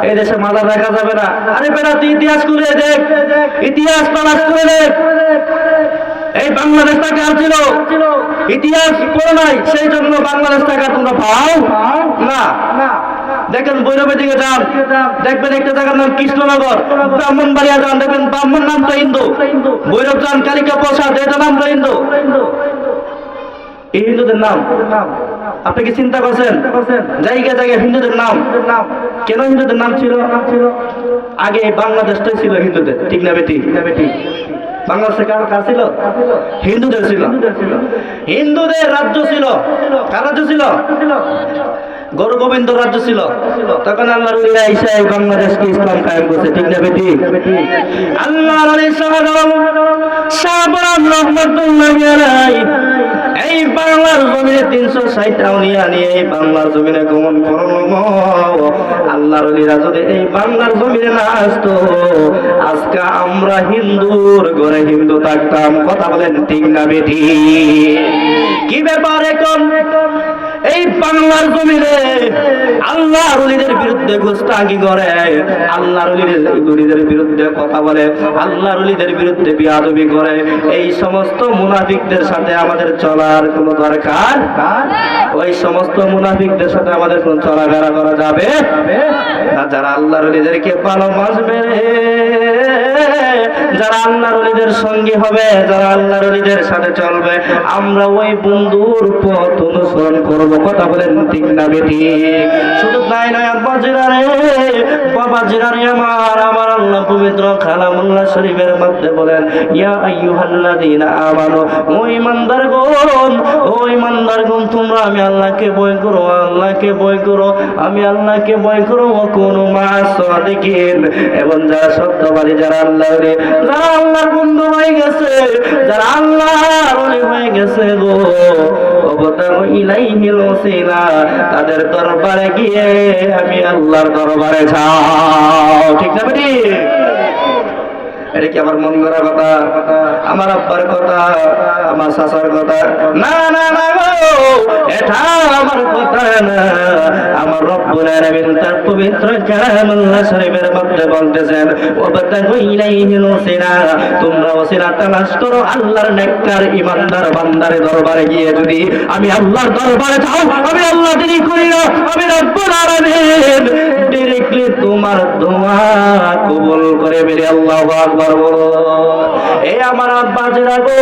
A: এই দেশে মাজার রাখা যাবে না। আরে বেটা, তুই ইতিহাস করে দেখ, ইতিহাস তালাশ করে দেখ, এই বাংলাদেশটা কার ছিল? ইতিহাস পড়ে নাই, সেই জন্য বাংলাদেশটাকে তোমরা পাও না। দেখেন ভৈরবের দিকে যান, দেখবেন একটা জায়গার নাম কৃষ্ণনগর, ব্রাহ্মণবাড়িয়া যান, দেখবেন ব্রাহ্মণ নামটা হিন্দু। ভৈরব যান, কালিকা প্রসাদ, এটা নামটা হিন্দু। এই হিন্দুদের নাম আপনি কি চিন্তা করছেন? জায়গায় জায়গায় হিন্দুদের নাম। কেন হিন্দুদের নাম ছিল? আগে বাংলাদেশটাই ছিল হিন্দুদের, ঠিক না বেটি? বাংলাদেশে কার ছিল? হিন্দুদের ছিল। হিন্দুদের রাজ্য ছিল। কার রাজ্য ছিল? গৌর গোবিন্দ রাজ্য ছিল। তখন আল্লাহর ওলি আইসা এই বাংলাদেশকে ইসলাম কায়েম করছে, ঠিক না বেটি? আল্লাহর ওলি শাহপরান রহমাতুল্লাহি আলাইহি এই বাংলার জমিনে 360 আউলিয়া নিয়ে এই বাংলার জমিনে গমন করলো। আল্লাহর ওলিরা যদি এই বাংলার জমিনে না আসতো, আজকে আমরা হিন্দুর ঘরে হিন্দু থাকতাম। কথা বলেন ঠিক না বেটি? কি ব্যাপার এখন এই বাংলার জমিনে আল্লাহর ওলিদের বিরুদ্ধে গোস্তাকি করে, আল্লাহর ওলিদের বিরুদ্ধে কথা বলে, আল্লাহর ওলিদের বিরুদ্ধে বিয়াদবি করে, এই সমস্ত মুনাফিকদের সাথে আমাদের চলার কোনো দরকার? ওই সমস্ত মুনাফিকদের সাথে আমাদের কোনো চলাফেরা করা যাবে না। যারা আল্লাহর ওলিদেরকে ভালোবাসবে, যারা আল্লাহর ওলিদের সঙ্গী হবে, যারা আল্লাহর ওলিদের সাথে চলবে, আমরা ওই বন্ধুর পথ অনুসরণ করব। কথা বলেন ঠিক না বেটি? শুধু তাই নয় বাবা জিরারে আমার আল্লাহ পবিত্র কালামুল্লাহ শরীফের মধ্যে বলেন, ইয়া আইয়ুহাল্লাযীনা আমানু, ও ঈমানদারগণ তোমরা আমি আল্লাহকে ভয় করো, আল্লাহকে ভয় করো, আমি আল্লাহকে ভয় করো, ওয়া কুনু মা'আস সাদিকিন, এবং যারা সত্যবাদী, যারা আল্লাহর বন্ধু হয়ে গেছে, যারা আল্লাহর ওলি হয়ে গেছে গো, ওয়াবতাগু ইলাইহিল ওয়াসিলা, তাদের দরবারে গিয়ে আমি আল্লাহর দরবারে যাও। ঠিক না বেটি? এটা কি আমার মন গড়া কথা, আমার আব্বার কথা, আমার চাচার কথা? না না না গো, এটা আমার কথা না। আমার রব্বুল আলামিন তার পবিত্র কালামুল্লাহ শরীফের মধ্যে বলতেছেন, ওয়াবতাগু ইলাইহিল ওয়াসিলা, তোমরা ওসিলা তালাশ করো আল্লাহর নেককার ঈমানদার বান্দার দরবারে গিয়ে যদি আমি আল্লাহর দরবারে যাও, আমি আল্লাহ দেরি করি না, আমি রব্বুল আলামিন ডাইরেক্টলি তোমার দোয়া কবুল করে বেরে আল্লাহু আকবার বলো। এই আমার আব্বাজিরা গো,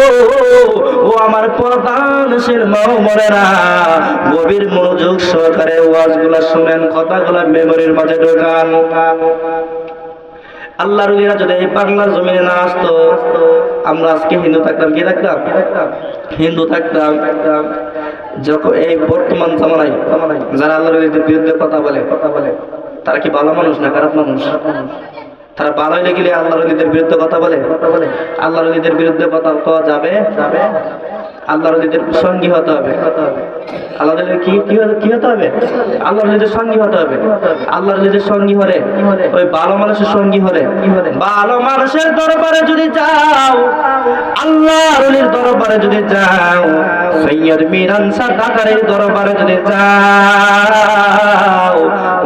A: ও আমার প্রধানশীল মা-বোনেরা, গভীর মনোযোগ সহকারে ওয়াজগুলা শুনেন, কথাগুলা মেমোরির মাঝে ঢোকান। আল্লাহর ওলিরা যদি এই বাংলার জমিনে না আসতো, আমরা আজকে হিন্দু থাকতাম। কি থাকতাম? হিন্দু থাকতাম। যখন এই বর্তমান জামানায় যারা আল্লাহর ওলিদের বিরুদ্ধে কথা বলে, তারা কি ভালো মানুষ না খারাপ মানুষ? তারা ভালো হইলে গেলে আল্লাহর ওলিদের বিরুদ্ধে কথা বলে? আল্লাহর ওলিদের বিরুদ্ধে কথা কওয়া যাবে? আল্লাহর ওলিদের সঙ্গী হতে হবে। আল্লাহর ওলিদের কি হতে হবে? আল্লাহর ওলিদের সঙ্গী হতে হবে। আল্লাহর ওলিদের সঙ্গী হলে, ওই ভালো মানুষের সঙ্গী হলে, ভালো মানুষের দরবারে যদি যাও, আল্লাহর ওলির দরবারে যদি যাও, সৈয়দ মীর আনসার দাদারের দরবারে যদি যাও,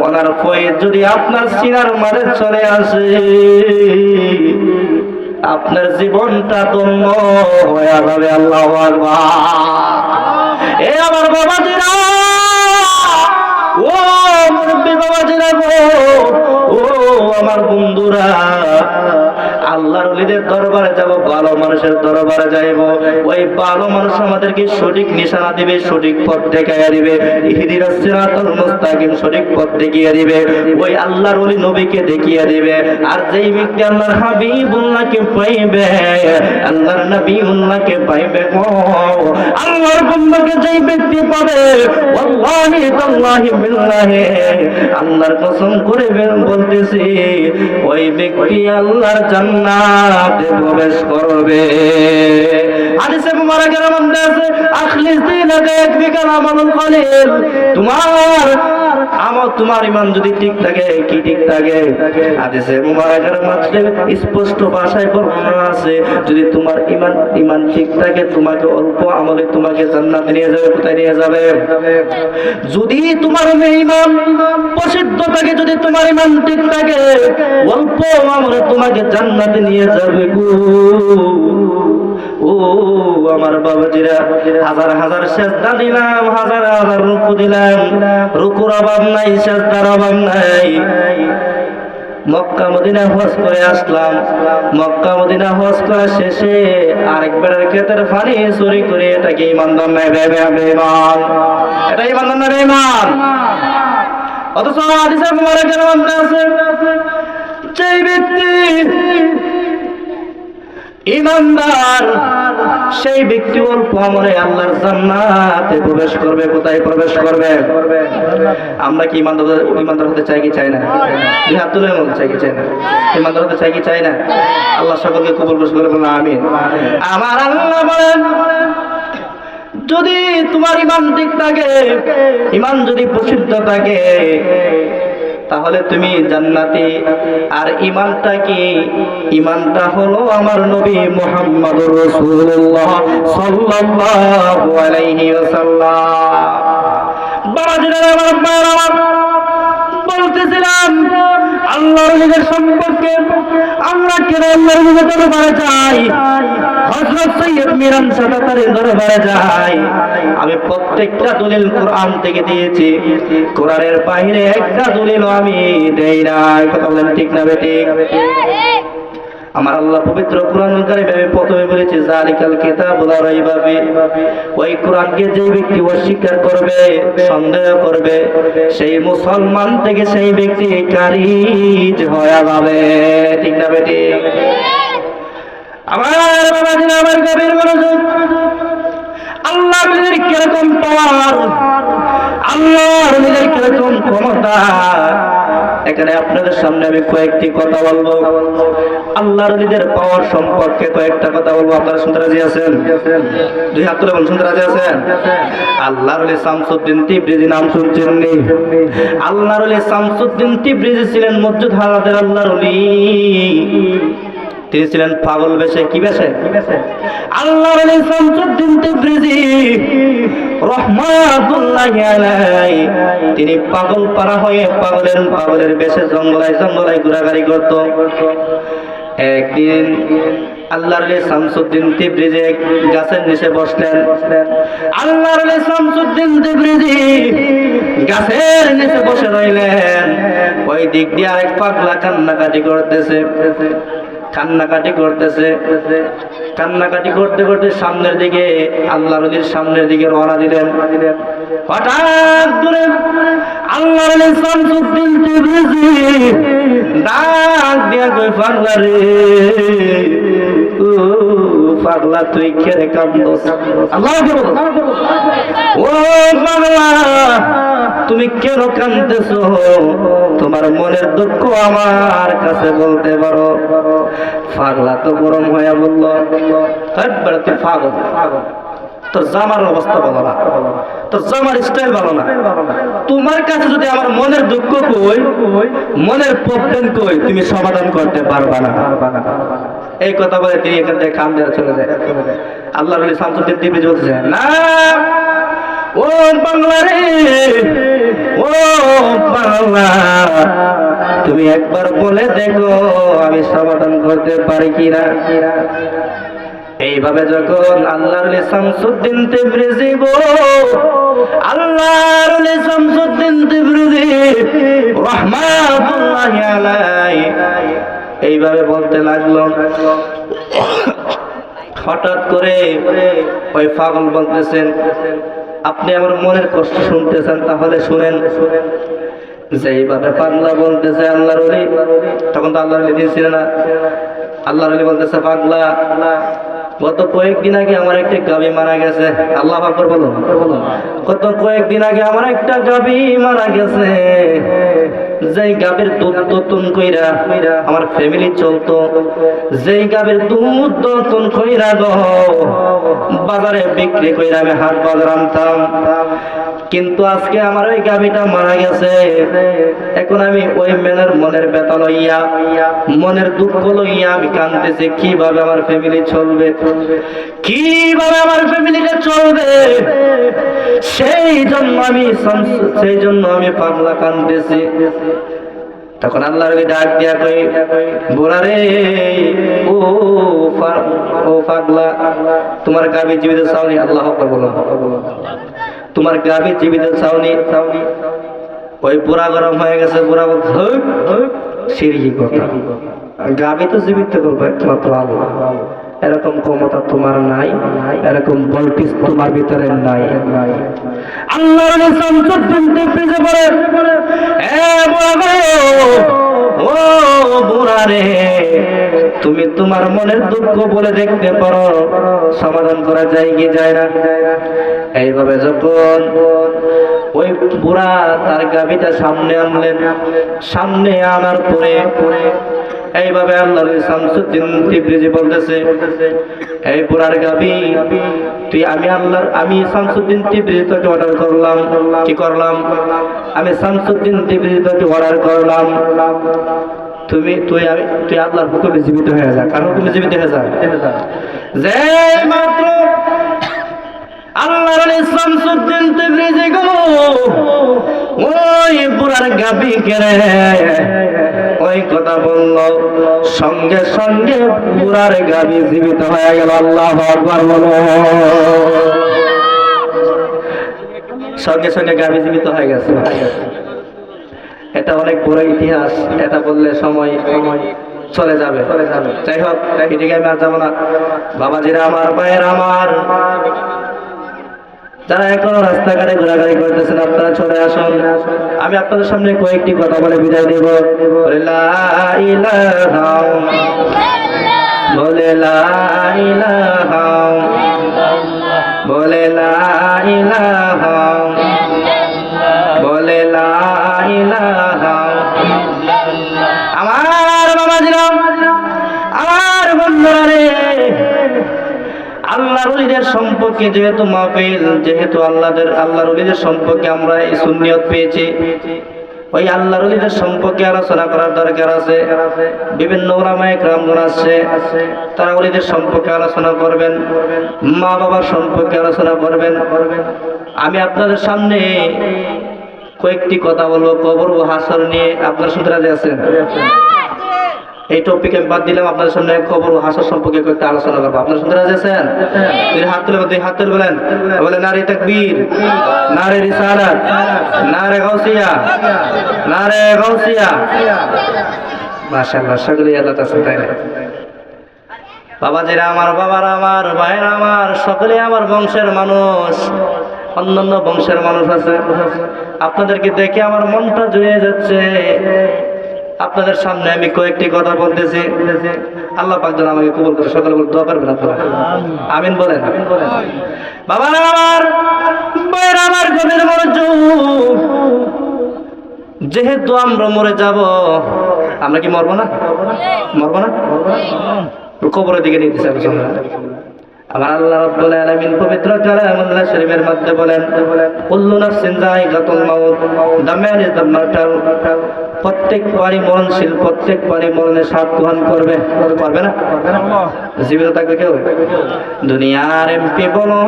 A: ওনার ফয়েজ যদি আপনার সিনার মাঝে চলে আসে, আপনার জীবনটা ধন্য হয়ে যাবে। আল্লাহু আকবার। এ আমার বাবাজিরা, ও মুরব্বী বাবাজিরা গো, ও আমার বন্ধুরা, আল্লাহর ওলিদের দরবারে যাব, ভালো মানুষের দরবারে যাইব, ওই ভালো মানুষ আমাদেরকে সঠিক নিশানা দিবে, সঠিক পথ দেখাইয়া দিবে, ইহদিনাস সিরাতাল মুস্তাকিম, সঠিক পথ দেখিয়ে দিবে, ওই আল্লাহর ওলি নবীকে দেখিয়ে দিবে। আর যেই ব্যক্তি আল্লাহর হাবিবুল্লাহকে পাইবে, আল্লাহর নবীউল্লাহকে পাইবে গো, আল্লাহর বন্দাকে যেই ব্যক্তি পাবে, ওয়াল্লাহি তাল্লাহি বিল্লাহি, আল্লাহর কসম করে বলতেছি, ওই ব্যক্তি আল্লাহর জান্নাতে প্রবেশ করবে। হাদিসে মুবারাকের মধ্যে আছে, আখলিস দীনাকা ইয়াকফিকা আমালুল কলিল, তোমার ঈমান যদি ঠিক থাকে, কি ঠিক থাকে? হাদিসে মুবারাকের মধ্যে স্পষ্ট ভাষায় বর্ণনা আছে, যদি তোমার ঈমান ঠিক থাকে, তোমাকে অল্প আমলে তোমাকে জান্নাতে নিয়ে যাবে। কোথায় নিয়ে যাবে? যদি তোমার ঈমান প্রসিদ্ধ থাকে, যদি তোমার ঈমান ঠিক থাকে, অল্প আমলে তোমাকে জান্নাতে নিয়ে যাবে গো। ও আমার বাবাজিরা, হাজার হাজার সেজদা দিলাম, হাজার হাজার রুকু দিলাম, রুকুর অভাব নাই, সেজদার অভাব নাই। মক্কা মদিনা হজ করে আসলাম, মক্কা মদিনা হজ করা শেষে আরেকবারের ক্ষেতের পানি চুরি করে, এটা কি ইমানদার নাই? বেঈমান। এটা ইমানদার না বেঈমান? অথচ হাদিসে মুবারাকের মধ্যে আছে, যেই ব্যক্তি ইমানদার, সেই ব্যক্তি অল্প আমলে আল্লাহর জান্নাতে প্রবেশ করবে। কোথায় প্রবেশ করবে? আমরা কি ইমানদার হতে চাই কি চাই না? দুই হাত তুলে চাই কি চাই না? ইমানদার হতে চাই কি চাই না? আল্লাহ সকলকে কবুল করে বলুন আমিন। আমার আল্লাহ বলেন, যদি তোমার ঈমান ঠিক থাকে, ঈমান যদি প্রসিদ্ধ থাকে, তাহলে তুমি জান্নাতি। আর ঈমানটা কি? ঈমানটা হলো আমার নবী মুহাম্মদুর রাসূলুল্লাহ সাল্লাল্লাহু আলাইহি ওয়াসাল্লাম। বাবাজিরা আমার মায়েরা বলতেছিলাম আল্লাহর ওলিদের সম্পর্কে আমরা কেন আল্লাহর ওলিদের দরবারে যাই, হযরত সৈয়দ মিরান সাদাতের দরবারে যাই। আমি প্রত্যেকটা দলিল কোরআন থেকে দিয়েছি, কোরআনের বাইরে একটা দলিল আমি দেই না। কথা বলেন ঠিক না বেঠিক? আমার আল্লাহ পবিত্র কোরআন কারীমে প্রথমে বলেছে যালিকাল কিতাবু লা রাইবা ফিহি, ওই কোরআনকে যে ব্যক্তি অস্বীকার করবে, সন্দেহ করবে, সেই মুসলমান থেকে সেই ব্যক্তি খারিজ হয়ে যাবে। ঠিক না বেঠিক? আমার বাবাজিরা আমার গভীর মনোযোগ, আল্লাহর ওলিদের কিরকম পাওয়ার, আল্লাহর ওলিদের কিরকম ক্ষমতা, এখানে আপনাদের সামনে আমি কয়েকটি কথা বলবো। আল্লাহর ওলিদের পাওয়ার সম্পর্কে কয়েকটা কথা বলবো। আপনারা শুনতে রাজি আছেন? দুই হাত তুলে বলুন, শুনতে রাজি আছেন? আল্লাহর ওলি শামসুদ্দিন তিবরিজি নাম শুনছেন নি? আল্লাহর ওলি শামসুদ্দিন তিবরিজি ছিলেন মসজিদ হারাতের আল্লাহর ওলি। তিনি ছিলেন পাগল বেশে। কি বেশে? আল্লাহর ওলি শামসুদ্দিন তিবরিজি রাহমাতুল্লাহি আলাইহি, তিনি পাগল পারা হয়ে পাগলের বেশে জঙ্গলায় ঘোরাঘুরি করত। একদিন আল্লাহর ওলি শামসুদ্দিন তিবরিজি গাছের নিচে বসলেন। আল্লাহর ওলি শামসুদ্দিন তিবরিজি গাছের নিচে বসে রইলেন। ওই দিক দিয়ে আরেক পাগলা কান্নাকাটি করতে করতে সামনের দিকে, আল্লাহর ওলির সামনের দিকে রওনা দিলেন। হঠাৎ করে আল্লাহর ওলি শামসুদ্দিন তিবরিজি ডাক দিয়া কই, পাগলা রে, ও পাগলা তুই কেরে কান্দছ? আল্লাহু আকবার। ও পাগলা তুমি কেন কাঁদতেছো? তোমার মনের দুঃখ আমার কাছে বলতে পারো। পাগলা তো গরম হয়ে বলল, তুই পাগল, তোর জামার অবস্থা ভালো না, তোর জামার স্টাইল ভালো না, তোমার কাছে যদি আমার মনের দুঃখ কই, মনের প্রবলেম কই, তুমি সমাধান করতে পারবা না। এই কথা বলে তিনি এখান থেকে কান দিয়ে চলে যায়। আল্লাহর ওলি শামসুদ্দিন তিবরিজি বলতেছে, না ও বাংলা রে, ও বাংলা, তুমি একবার বলে দেখো আমি সমাধান করতে পারি কিনা। এইভাবে যখন আল্লাহর ওলি শামসুদ্দিন তিবরিজি গো, আল্লাহর ওলি শামসুদ্দিন তিবরিজি রাহমাতুল্লাহি আলাইহি এইভাবে বলতে লাগলো, হঠাৎ করে ওই পাগল বলতেছেন, আপনি আমার মনের কষ্ট শুনতেছেন, তাহলে শুনেন। যেইভাবে পাগলা বলতেছে আল্লাহর ওলি, তখন তো আল্লাহর ওলি দিয়েছিল না। আল্লাহর ওলি বলতেছে, পাগলা গত কয়েকদিন আগে আমার একটা গাভী মারা গেছে। আল্লাহু আকবার বলো। গত কয়েকদিন আগে আমার একটা গাভী মারা গেছে। যেই গাভীর দুধ দতন কইরা আমার ফ্যামিলি চলতো, যেই গাভীর দুধ দতন কইরা গো বাজারে বিক্রি কইরা আমি হাট বাজার আনতাম, কিন্তু আজকে আমার ওই গাভীটা মারা গেছে। এখন আমি ওই মনের ব্যথা লইয়া, মনের দুঃখ লইয়া আমি কাঁদতেছি, কিভাবে আমার ফ্যামিলি চলবে, কিভাবে আমার ফ্যামিলিটা চলবে। সেই জন্য আমি পাগলা কাঁদতেছি। তখন আল্লাহর ওলি ডাক দিয়া কই, বুড়া রে, ও পাগলা, তোমার গাভী জীবিত চাওনি? আল্লাহু আকবার বলো। তোমার গাভী জীবিত চাওনি? ওই বুড়া গরম হয়ে গেছে। বুড়া বলছে, সিরকি কথা, গাভী তো জীবিত করবে একমাত্র আল্লাহ। এরকম ক্ষমতা তোমার নাই, এরকম বলটিস তোমার ভিতরে নাই। আল্লাহর ওলি শামসুদ্দিন তিবরিজি বলে, এ বুড়া গো, ও বুড়া রে, তুমি তোমার মনের দুঃখ বলে দেখতে পারো, সমাধান করা যায় কি যায় না? এইভাবে যখন ওই বুড়া তার গাভীটা সামনে আনলেন, সামনে আনার পরে এইভাবে আল্লাহর ওলি শামসুদ্দিন তিবরিজি বলতেছে, এই বুড়ার গাভী তুই, আমি শামসুদ্দিন তিবরিজি তোকে অর্ডার করলাম। কি করলাম? আমি শামসুদ্দিন তিবরিজি তোকে অর্ডার করলাম, তুই আল্লাহর হুকুমে জীবিত হয়ে যা। কার হুকুমে জীবিত হয়ে যা? যে মাত্র আল্লাহর ওলি শামসুদ্দিন তিবরিজি গো ওই বুড়ার গাবি কেড়ে ওই কথা বলল, সঙ্গে সঙ্গে বুড়ার গাবি জীবিত হয়ে গেল। আল্লাহু আকবার বলো। সঙ্গে সঙ্গে গাবি জীবিত হয়ে গেছে। এটা অনেক বড় ইতিহাস, এটা বললে সময় চলে যাবে। যাই হোক, এদিকে আমি আর যাবো না। বাবাজিরা আমার, ভাইয়েরা আমার, যারা এখনো রাস্তাঘাটে ঘোরাঘুরি করতেছেন আপনারা চলে আসুন। আমি আপনাদের সামনে কয়েকটি কথা বলে বিদায় দেব। লা ইলাহা বলে, লা ইলাহা বলে, লা ইলাহা বলে, লা ইলাহা। আমার বাবাজিরা, আমার বন্ধুরা রে, আল্লাহর ওলিদের সম্পর্কে যেহেতু মাহফিল, যেহেতু আল্লাহর ওলিদের সম্পর্কে আমরা এই সুন্নিয়ত পেয়েছি, ওই আল্লাহর ওলিদের সম্পর্কে আলোচনা করার দরকার আছে। বিভিন্ন উলামায়ে কেরামগণ আছে, তারা ওলিদের সম্পর্কে আলোচনা করবেন, মা বাবার সম্পর্কে আলোচনা করবেন। আমি আপনাদের সামনে কয়েকটি কথা বলবো কবর ও হাসর নিয়ে। আপনারা শুনতে রাজি আছেন? এই টপিক আমি বাদ দিলাম, আপনাদের সামনে কবর ও হাসর সম্পর্কে কয়েকটা আলোচনা করবো। আপনারা শুনতে রাজি আছেন? হাত তুলে হাত তুলে বলেন, নারে তাকবীর, নারে রিসালাত, নারে গাউসিয়া, নারে গাউসিয়া। মাশাআল্লাহ, সকলেই আল্লাহ তাআলা তাই না? বাবাজিরা আমার, বাবারা আমার, ভাইরা আমার, সকলে আমার বংশের মানুষ। অন্যান্য বংশের মানুষ আছে, আপনাদেরকে দেখে আমার মনটা জুড়ে যাচ্ছে। আপনাদের সামনে আমি কয়েকটি কথা বলতেছি, আল্লাহ পাক যেন আমাকে কবুল করে। সকলে বলে দোয়া করবেন আপনারা, আমিন বলেন। বাবারা আমার, ভাইরা আমার, গভীর মনোযোগ। যেহেতু আমরা মরে যাব, আমরা কি মরবো না? মরবো না? কবরের দিকে নিতে চাই। আমার আল্লাহ রাব্বুল আলামিন পবিত্র কালামুল্লাহ শরীফের মধ্যে বলেন, কুল্লু নাফসিন যায়িকাতুল মাউত, the man is the mortal. প্রত্যেক প্রাণী মরণশীল, প্রত্যেক প্রাণী মরণের স্বাদ গ্রহণ করবে। করবে না? জীবিত থাকবে কেউ? দুনিয়ার এমপি বলো,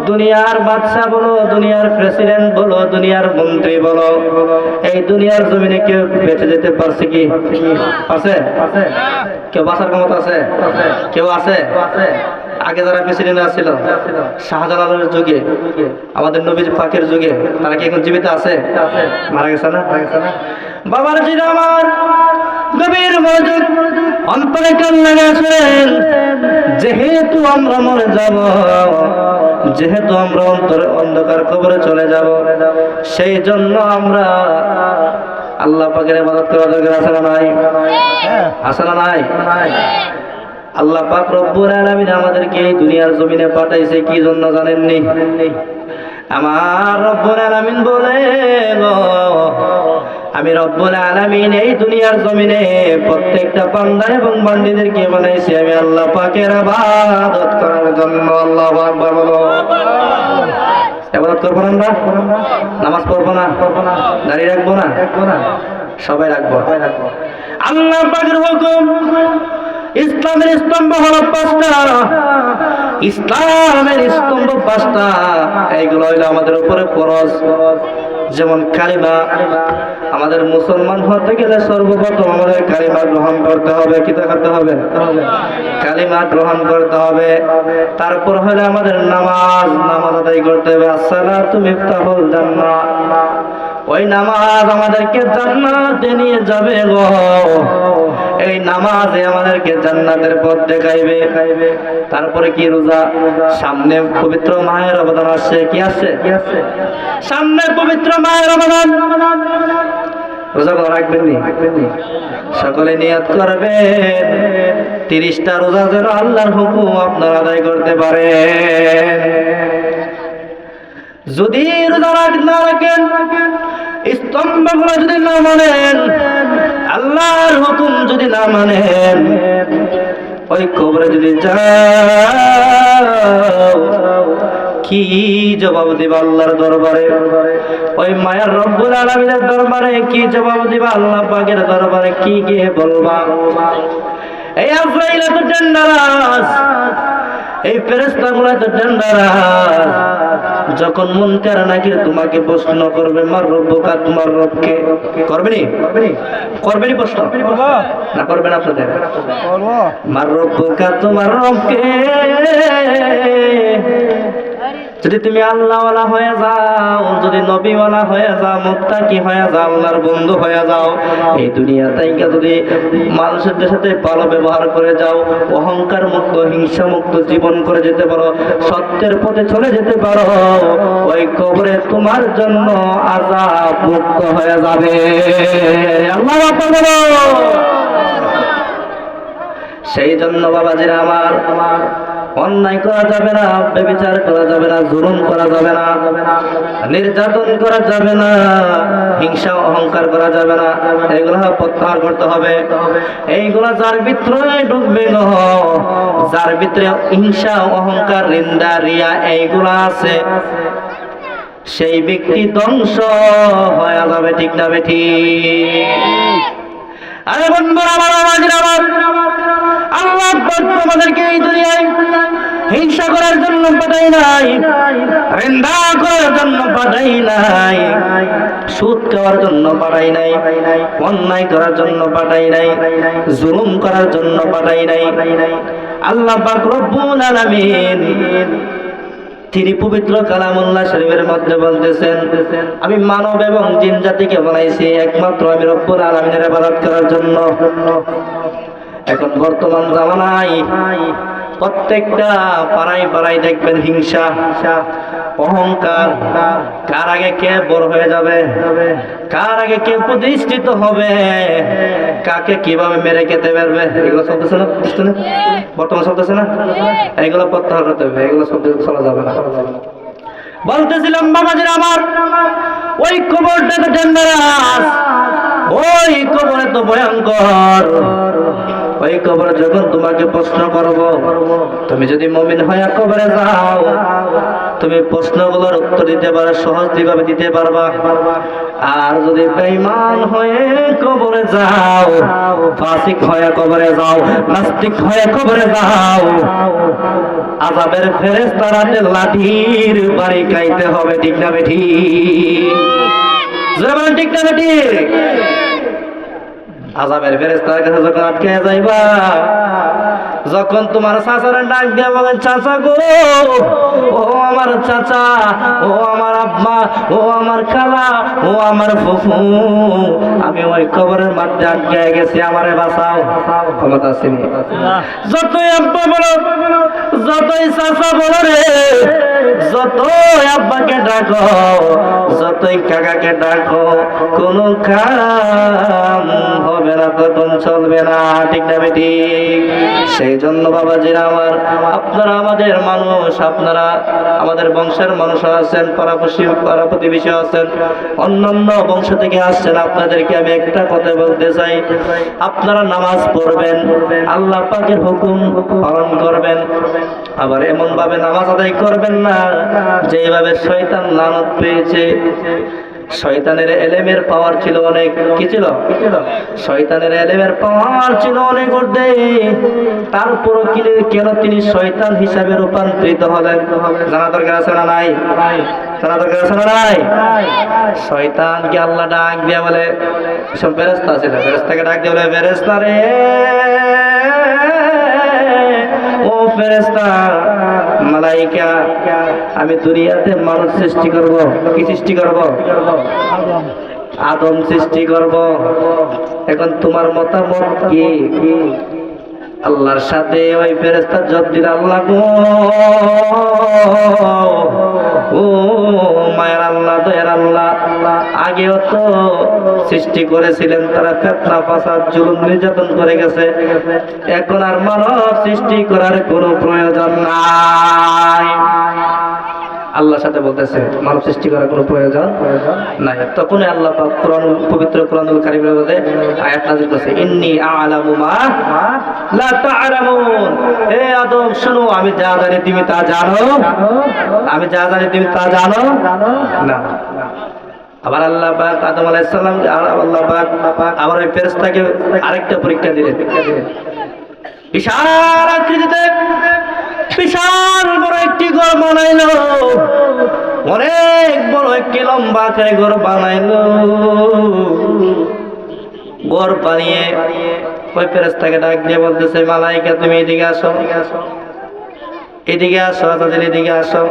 A: দুনিয়ার বাদশা বলো, দুনিয়ার প্রেসিডেন্ট বলো, দুনিয়ার মন্ত্রী বলো, এই দুনিয়ার জমিনে কেউ বেঁচে যেতে পারছে কি? আছে? কেউ বাঁচার ক্ষমতা আছে? কেউ আছে? আগে যারা প্রেসিডেন্ট ছিল শাহজালালের যুগে, আমাদের নবীর পাকের যুগে, তারা কি এখন জীবিত আছে? মারা গেছে না? বাবার জিরা আমার, গভীর মনোযোগ, অন্তরে কান লাগাছেন। যেহেতু আমরা মরে যাব, যেহেতু আমরা অন্ধকার কবরে চলে যাব, সেই জন্য আমরা আল্লাহ পাকের ইবাদত করা দরকার। আছে না নাই? আছে না নাই? আল্লাহ পাক রব্বুল আলামিন আমাদেরকে এই দুনিয়ার জমিনে পাঠাইছে কি জন্য জানেননি? আমার রব্বুল আলামিন বলেন, আমি রব্বুল আলামিন এই দুনিয়ার জমিনে প্রত্যেকটা বান্দা এবং বান্দীদেরকে বানাইছি আমি আল্লাহ পাকের ইবাদত করার জন্য। আল্লাহু আকবার বলো। ইবাদত করব না আমরা? নামাজ পড়ব না? দাঁড়িয়ে রাখবো না? সবাই রাখবো। আল্লাহ পাকের হুকুম, ইসলামের স্তম্ভ হলো 5টা। ইসলামের স্তম্ভ 5টা, এইগুলো হইলো আমাদের উপরে ফরজ। যেমন কালিমা, আমাদের মুসলমান হতে গেলে সর্বপ্রথম আমাদের কালিমা গ্রহণ করতে হবে। কি করতে হবে? কালিমা গ্রহণ করতে হবে। তারপর হলে আমাদের নামাজ আদায় করতে হবে। আসসালাতু মিফতাহুল জান্নাহ, ওই নামাজ আমাদেরকে জান্নাতে নিয়ে যাবে গো। এই নামাজে আমাদেরকে জান্নাতের পথ দেখাইবে। তারপরে কি? রোজা। সামনে পবিত্র মায়ের রমজান আসছে। কি আসছে? সামনে পবিত্র মায়ের রমজান। রোজা রাখবেন নি? সকলে নিয়ত করবেন 30টা রোজা যেন আল্লাহর হুকুম আপনারা আদায় করতে পারেন। যদি রোজা না রাখেন, স্তম্ভগুলো যদি না মানেন, আল্লাহর হুকুম যদি না মানেন, ওই কবরে যদি যাও, কি জবাব দিবা আল্লাহর দরবারে? ওই মায়ার রব্বুল আলামিনের দরবারে কি জবাব দিবা? আল্লাহ পাকের দরবারে কি গিয়ে বলবা? এই আজরাইল এত ডেঞ্জারাস, এই ফেরেশতাগুলো এত ডেঞ্জারাস। যখন মুনকার নাকির তোমাকে প্রশ্ন করবে মার রব্বুকা, তোমার রবকে, করবেনি করবেনি প্রশ্ন না করবেন আপনাদের? মার রব্বুকা, তোমার রবকে। যদি তুমি আল্লাহওয়ালা হয়ে যাও, যদি নবীওয়ালা হয়ে যাও, মুত্তাকি হয়ে যাও, আল্লাহর বন্ধু হয়ে যাও, এই দুনিয়া থেকে যদি মানুষের সাথে ভালো ব্যবহার করে যাও, অহংকার মুক্ত হিংসা মুক্ত জীবন করে যেতে পারো, সত্যের পথে চলে যেতে পারো, ওই কবরে তোমার জন্য আযাব মুক্ত হয়ে যাবে। আল্লাহু আকবার। সেই জন্য বাবাজিরা আমার, অন্যায় করা যাবে না, ব্যভিচার করা যাবে না, জুলুম করা যাবে না, নির্যাতন করা যাবে না, হিংসা অহংকার করা যাবে না, এগুলো প্রত্যাহার করতে হবে। এইগুলা যার ভিতরে ঢুকবে গো, যার ভিতরে হিংসা অহংকার নিন্দা রিয়া এইগুলা আছে, সেই ব্যক্তি ধ্বংস হয়ে যাবে। ঠিক না বেঠি? আরে বন্ধুরা আমার, আল্লাহ আমাদেরকে এই দুনিয়ায় হিংসা করার জন্য পাঠাই নাই, নিন্দা করার জন্য পাঠাই নাই, সুদ খাওয়ার জন্য পাঠাই নাই, অন্যায় করার জন্য পাঠাই নাই, জুলুম করার জন্য পাঠাই নাই। আল্লাহ পাক রব্বুল আলামিন তিনি পবিত্র কালামুল্লাহ শরীফের মধ্যে বলতেছেন, আমি মানব এবং জিন জাতিকে বানাইছি একমাত্র আমি রব্বুল আলামিনের ইবাদত করার জন্য। এখন বর্তমান জামানায় প্রত্যেকটা পাড়ায় পাড়ায় দেখবেন হিংসা অহংকার, কার আগে কে বড় হয়ে যাবে, কার আগে কে প্রতিষ্ঠিত হবে, কাকে কিভাবে মেরে খেতে পারবে, এগুলো চলতেছে না বর্তমান চলতেছে না? এগুলো প্রত্যাহার করতে হবে, এগুলো চলা যাবে না। বলতেছিলাম বাবাজিরা আমার, ওই কবরটা তো ডেঞ্জারাস, ওই কবর তো ভয়ঙ্কর। ওই কবর যখন তোমাকে প্রশ্ন করব, তুমি যদি মুমিন হয়ে কবরে যাও, তুমি প্রশ্নগুলোর উত্তর দিতে পারো, সহজভাবে দিতে পারবা। আর যদি বেঈমান হয়ে কবরে যাও, ফাসিক হয়ে কবরে যাও, নাস্তিক হয়ে কবরে যাও, আযাবের ফেরেশতারাতে লাঠির বাড়ি খাইতে হবে। ঠিক না বেঠি? জোরে বলেন ঠিক না বেঠি? আযাবের ফেরেশতার কাছে যখন আটকে যাইবা, যখন তোমার চাচারে ডাক দিয়া বলেন, চাচা গো, ও আমার চাচা, ও আমার আব্বা, ও আমার খালা, ও আমার ফুফু, আমি ওই কবরের মধ্যে আটকে গেছি, আমারে বাঁচাও। ক্ষমতা আছে? যতই আব্বা বলো, যতই চাচা বলো রে, যতই আব্বাকে ডাকো, যতই কাকাকে ডাকো, কোনো কাম হবে না, তখন চলবে না। ঠিক না বেটি? সেই জন্য বাবাজিরা আমার, আপনারা আমাদের মানুষ, আপনারা আমাদের বংশের মানুষ আছেন, পাড়া প্রতিবেশী আছেন, অন্যান্য বংশ থেকে আসছেন, আপনাদেরকে আমি একটা কথা বলতে চাই, আপনারা নামাজ পড়বেন, আল্লাহ পাকের হুকুম পালন করবেন, আবার এমন ভাবে নামাজ আদায় করবেন না যেভাবে শয়তান লানত পেয়েছে। শয়তানের এলেমের পাওয়ার ছিল অনেক, কি ছিল? শয়তানের এলেমের পাওয়ার ছিল অনেক ঊর্ধ্বে, তারপরও কেন তিনি শয়তান হিসাবে রূপান্তরিত হলেন? জানা দরকার আছে না নাই? জানা দরকার আছে না নাই? শয়তানকে আল্লাহ ডাক দিয়া বলে, সব ফেরেশতা আছে, ফেরেশতাকে ডাক দিয়া বলে, ফেরেশতা রে, ও ফেরেশতা মালাইকা, আমি দুনিয়াতে মানুষ সৃষ্টি করব। কি সৃষ্টি করব? আদম সৃষ্টি করব। এখন তোমার মতামত কি? আল্লাহর সাথে ওই ফেরেশতা জবাব দিল, আল্লাহ গো, ও মায়ের আল্লাহ, দয়ার আল্লাহ, আগেও তো সৃষ্টি করেছিলেন, তারা ফিতনা ফাসাদ জুলুম নির্যাতন করে গেছে, এখন আর মানব সৃষ্টি করার কোনো প্রয়োজন নাই। আল্লাহর সাথে বলতেছে মানব সৃষ্টি করার কোনো প্রয়োজন নাই। তখন আল্লাহ পাক পবিত্র কোরআনুল কারীমের মধ্যে আয়াত নাযিল করেছে, ইন্নী আ'লামু মা লা তা'লামুন। হে আদম শুনো, আমি যা জানি তুমি তা জানো, আমি যা জানি তুমি তা জানো না। আবার আল্লাহ পাক আদম আলাইহিস সালাম, আল্লাহ পাক আবার ওই ফেরেশতাকে আরেকটা পরীক্ষা দিলেন। বিশাল আকৃতিতে বিশাল বড় একটি ঘর বানাইলো, অনেক বড় একটি লম্বা আকারে ঘর বানাইলো। ঘর বানিয়ে ওই ফেরেশতাকে ডাক দিয়ে বলতেছে, মালাইকা তুমি এদিকে আসো, এদিকে আসো, তাদের এদিকে আসো।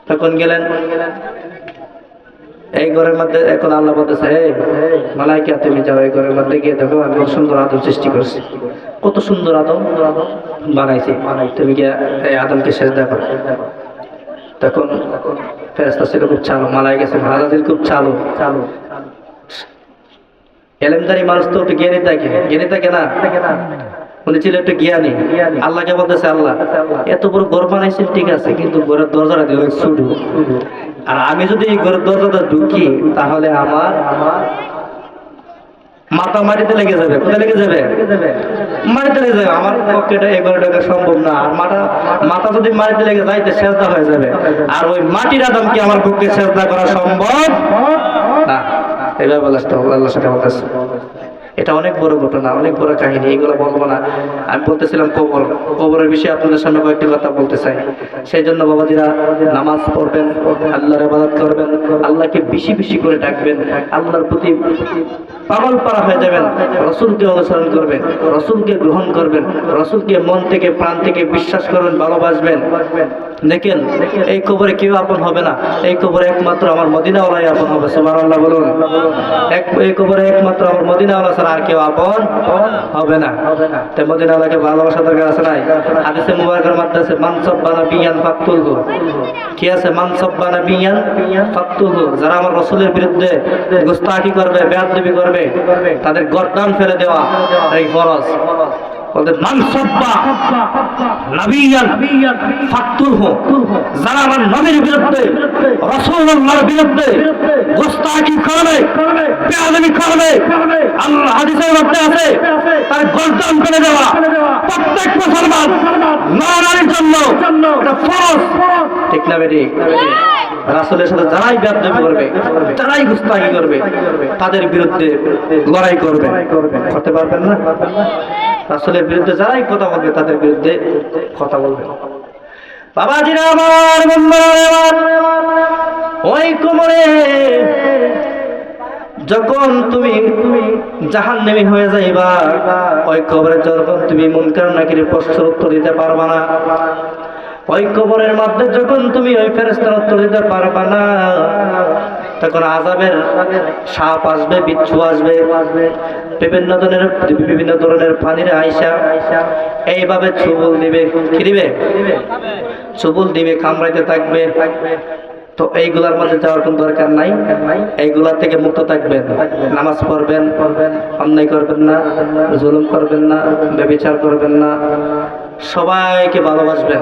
A: তখন গেলেন এই ঘরের মধ্যে। এখন আল্লাহ বলতেছে, মালাইকা তুমি যাও এই ঘরের মধ্যে গিয়ে দেখো আমি সুন্দর আদম সৃষ্টি করছি, কত সুন্দর আদম বানাইছি, তুমি গিয়ে এই আদমকে সেজদা করো। তখন ফেরেশতা ছিল খুব চালু, মালাইকা ছিল আজাজিল খুব চালু। এলেমদারি মানুষ তো একটু জ্ঞানী থাকে না, উনি ছিল একটু জ্ঞানী। আল্লাহকে বলতেছে, আল্লাহ এত বড় ঘর বানাইছেন ঠিক আছে, কিন্তু ঘরের দরজাটা দিয়ে ছোট, আর আমি যদি এই ঘরের দরজাটা ঢুকি তাহলে আমার মাথা মাটিতে লেগে যাবে। কোথায় লেগে যাবে? মাটিতে লেগে যাবে। আমার পক্ষে এই ঘরে ঢোকা সম্ভব না। আর মাথা যদি মাটিতে লেগে যায় তো সেজদা হয়ে যাবে, আর ওই মাটির আদম কি আমার পক্ষে সেজদা করা সম্ভব না। এইভাবে আল্লাহর সাথে বলতেছে। এটা অনেক বড় ঘটনা, অনেক বড় কাহিনী, এগুলো বলবো না। আমি বলতেছিলাম কবরের বিষয়ে আপনাদের সামনে কয়েকটি কথা বলতে চাই। সেই জন্য বাবাজিরা নামাজ পড়বেন, আল্লাহর ইবাদত করবেন, আল্লাহকে বেশি বেশি করে ডাকবেন, আল্লাহর প্রতি পাগল পারা হয়ে যাবেন, রসুলকে অনুসরণ করবেন, রসুলকে গ্রহণ করবেন, রসুলকে মন থেকে প্রাণ থেকে বিশ্বাস করবেন, ভালোবাসবেন। দেখেন এই কবরে কেউ আপন হবে না, এই কবরে একমাত্র আমার মদিনাওয়ালাই আপন হবে। সুবহানাল্লাহ বলুন। এই কবরে একমাত্র আমার মদিনাওয়ালা ছাড়া আর কেউ আপন হবে না। তাই মদিনাওয়ালাকে ভালোবাসা দরকার আছে নাই? হাদিসে মুবারকের মধ্যে আছে, মান সাব্বানা বিয়ান ফাকতুলহু। কি আছে? মান সাব্বানা বিয়ান ফাকতুলহু। যারা আমার রাসূলের বিরুদ্ধে গোস্তাখি করবে, বেয়াদবি করবে, তাদের গর্দান ফেলে দেওয়া এই ফরজ। মান সাব্বা নাবিয়ান ফাকতুলহু। যারা আমার নবীর বিরুদ্ধে, রাসূলুল্লাহর বিরুদ্ধে গোস্তাখি করবে, বেয়াদবি করবে, আল্লাহ হাদিসের মধ্যে আছে তার গর্দান ফেলে দেওয়া। প্রত্যেক মুসলমান নারীর জন্য এটা ফরজ, ঠিক না বেটি? রাসূলের সাথে যারাই বেয়াদবি করবে, যারাই গোস্তাখি করবে, তাদের বিরুদ্ধে লড়াই করবে। করতে পারবেন না? রাসূলের বিরুদ্ধে যারাই কথা বলবে তাদের বিরুদ্ধে কথা বলবে। বাবাজিরা আমার, বন্ধুরা আমার, ওই কবরে যখন তুমি জাহান্নামী হয়ে যাইবা, ওই কবরে যখন তুমি মুনকার নাকিরের প্রশ্নের উত্তর দিতে পারবা না, ওই কবরের মধ্যে যখন তুমি ওই ফেরেশতার উত্তর দিতে পারবা না, তখন আযাবের সাপ আসবে, বিচ্ছু আসবে, বিভিন্ন ধরনের পানির আইসা এইভাবে চুবুল দিবে। কি দিবে? চুবুল দিবে, কামড়াইতে থাকবে। তো এইগুলার মধ্যে যাওয়ার কোন দরকার নাই, এইগুলা থেকে মুক্ত থাকবেন। নামাজ পড়বেন, অন্যায় করবেন না, জুলুম করবেন না, ব্যভিচার করবেন না, সবাইকে ভালোবাসবেন,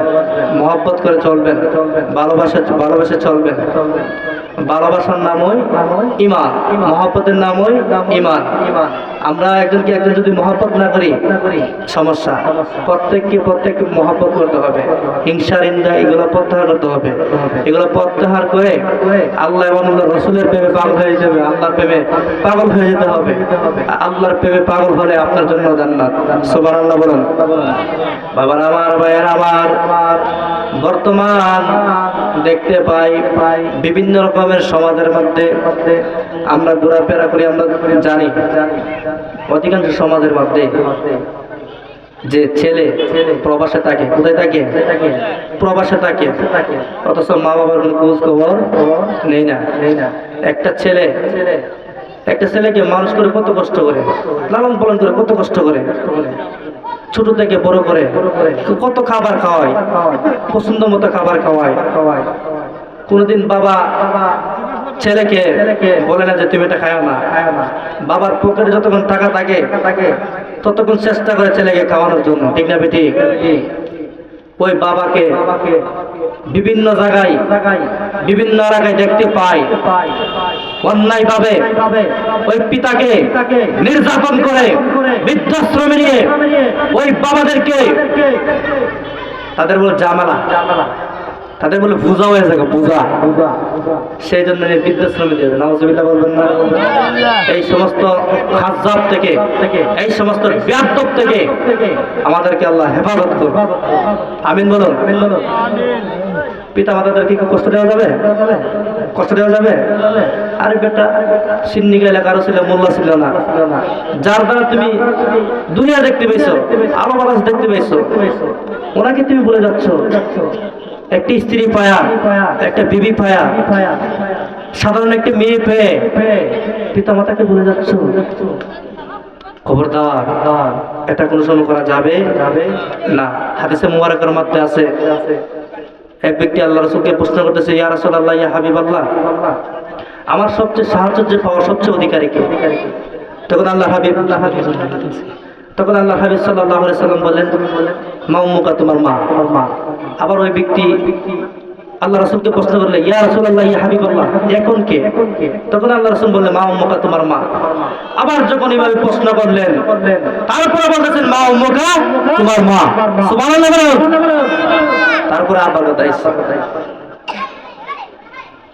A: মহব্বত করে চলবেন, ভালোবাসে চলবেন। ভালোবাসার নামই ঈমান, মহব্বতের নামই ঈমান। আমরা একজন যদি মহব্বত না করি সমস্যা। প্রত্যেককে মহব্বত করতে হবে, হিংসা নিন্দা এগুলো প্রত্যাহার করতে হবে। এগুলো প্রত্যাহার করে আল্লাহ এবং রসুলের প্রেমে পাগল হয়ে যাবে, আল্লাহর প্রেমে পাগল হয়ে যেতে হবে। আল্লাহর প্রেমে পাগল হলে আপনার জন্য জান্নাত। সুবহানাল্লাহ বলুন। বাবার আমার, ভাইয়ের আমার, বর্তমান দেখতে পাই বিভিন্ন রকমের সমাজের মধ্যে আমরা ঘোরাফেরা করি, আমরা জানি অধিকাংশ সমাজের মধ্যে যে ছেলে প্রবাসে থাকে। কোথায় থাকে? প্রবাসে থাকে, অথচ মা বাবার কোনো খোঁজ খবর নেই না। একটা ছেলেকে মানুষ করে কত কষ্ট করে, লালন পালন করে কত কষ্ট করে, ছোট থেকে বড় করে কত খাবার খাওয়ায়, পছন্দ মতো খাবার খাওয়ায়। কোনদিন বাবা ছেলেকে বলে না যে তুমি এটা খাও না। বাবার পকেটে যতক্ষণ টাকা থাকে ততক্ষণ চেষ্টা করে ছেলেকে খাওয়ানোর জন্য, ঠিক না বেটি? ওই বাবাকে বিভিন্ন জায়গায় বিভিন্ন এলাকায় দেখতে পাই অন্যায় ভাবে ওই পিতাকে নির্যাতন করে, বৃদ্ধাশ্রমে নিয়ে ওই বাবাদেরকে তাদের বলে জামালা তাদের বলে পূজা হয়ে যাবে, পূজা। সেই জন্য বৃদ্ধাশ্রমে দিয়ে দেয়। নাউজুবিল্লাহ বলবেন না? এই সমস্ত খাজ্জাব থেকে, এই সমস্ত ব্যর্থক থেকে আমাদেরকে আল্লাহ হেফাজত করবে। আমিন বলুন। পিতা মাতাদেরকে কষ্ট দেওয়া যাবে? কষ্ট দেওয়া যাবে? আরে বেটা, সিন্নিকা এলাকারও ছিল, মোল্লা ছিল না, যার দ্বারা তুমি দুনিয়া দেখতে পেয়েছো, আলো বাতাস দেখতে পেয়েছো, ওনাকে তুমি বলে যাচ্ছ একটি স্ত্রী পায়া, একটা বিবি পায়া, সাধারণ একটি মেয়ে পেয়ে পিতা মাতাকে বলে যাচ্ছ। খবরদার, এটা কোনো সময় করা যাবে না। হাদিসে মুবারকের মধ্যে আছে, এক ব্যক্তি আল্লাহ রাসূলকে প্রশ্ন করতেছে, ইয়া রাসূলুল্লাহ, ইয়া হাবিবাল্লাহ, আমার সবচেয়ে সাহায্য যে পাওয়ার সবচেয়ে অধিকারী কে? তখন আল্লাহ হাবিব সাল্লাল্লাহু আলাইহি সাল্লাম বললেন, মা উম্মুকা, তোমার মা। আবার ওই ব্যক্তি আল্লাহ রাসূলকে প্রশ্ন করলেন, ইয়া রাসূলুল্লাহ, ইয়া হাবিবাল্লাহ, এখন কে? তখন আল্লাহ রাসূল বললেন, মা উম্মুকা, তোমার মা। আবার যখন এভাবে প্রশ্ন করলেন, তারপরে বলতেছেন, মা উম্মুকা, তোমার মা। সুবহানাল্লাহ। তারপরে আবার দাইছে,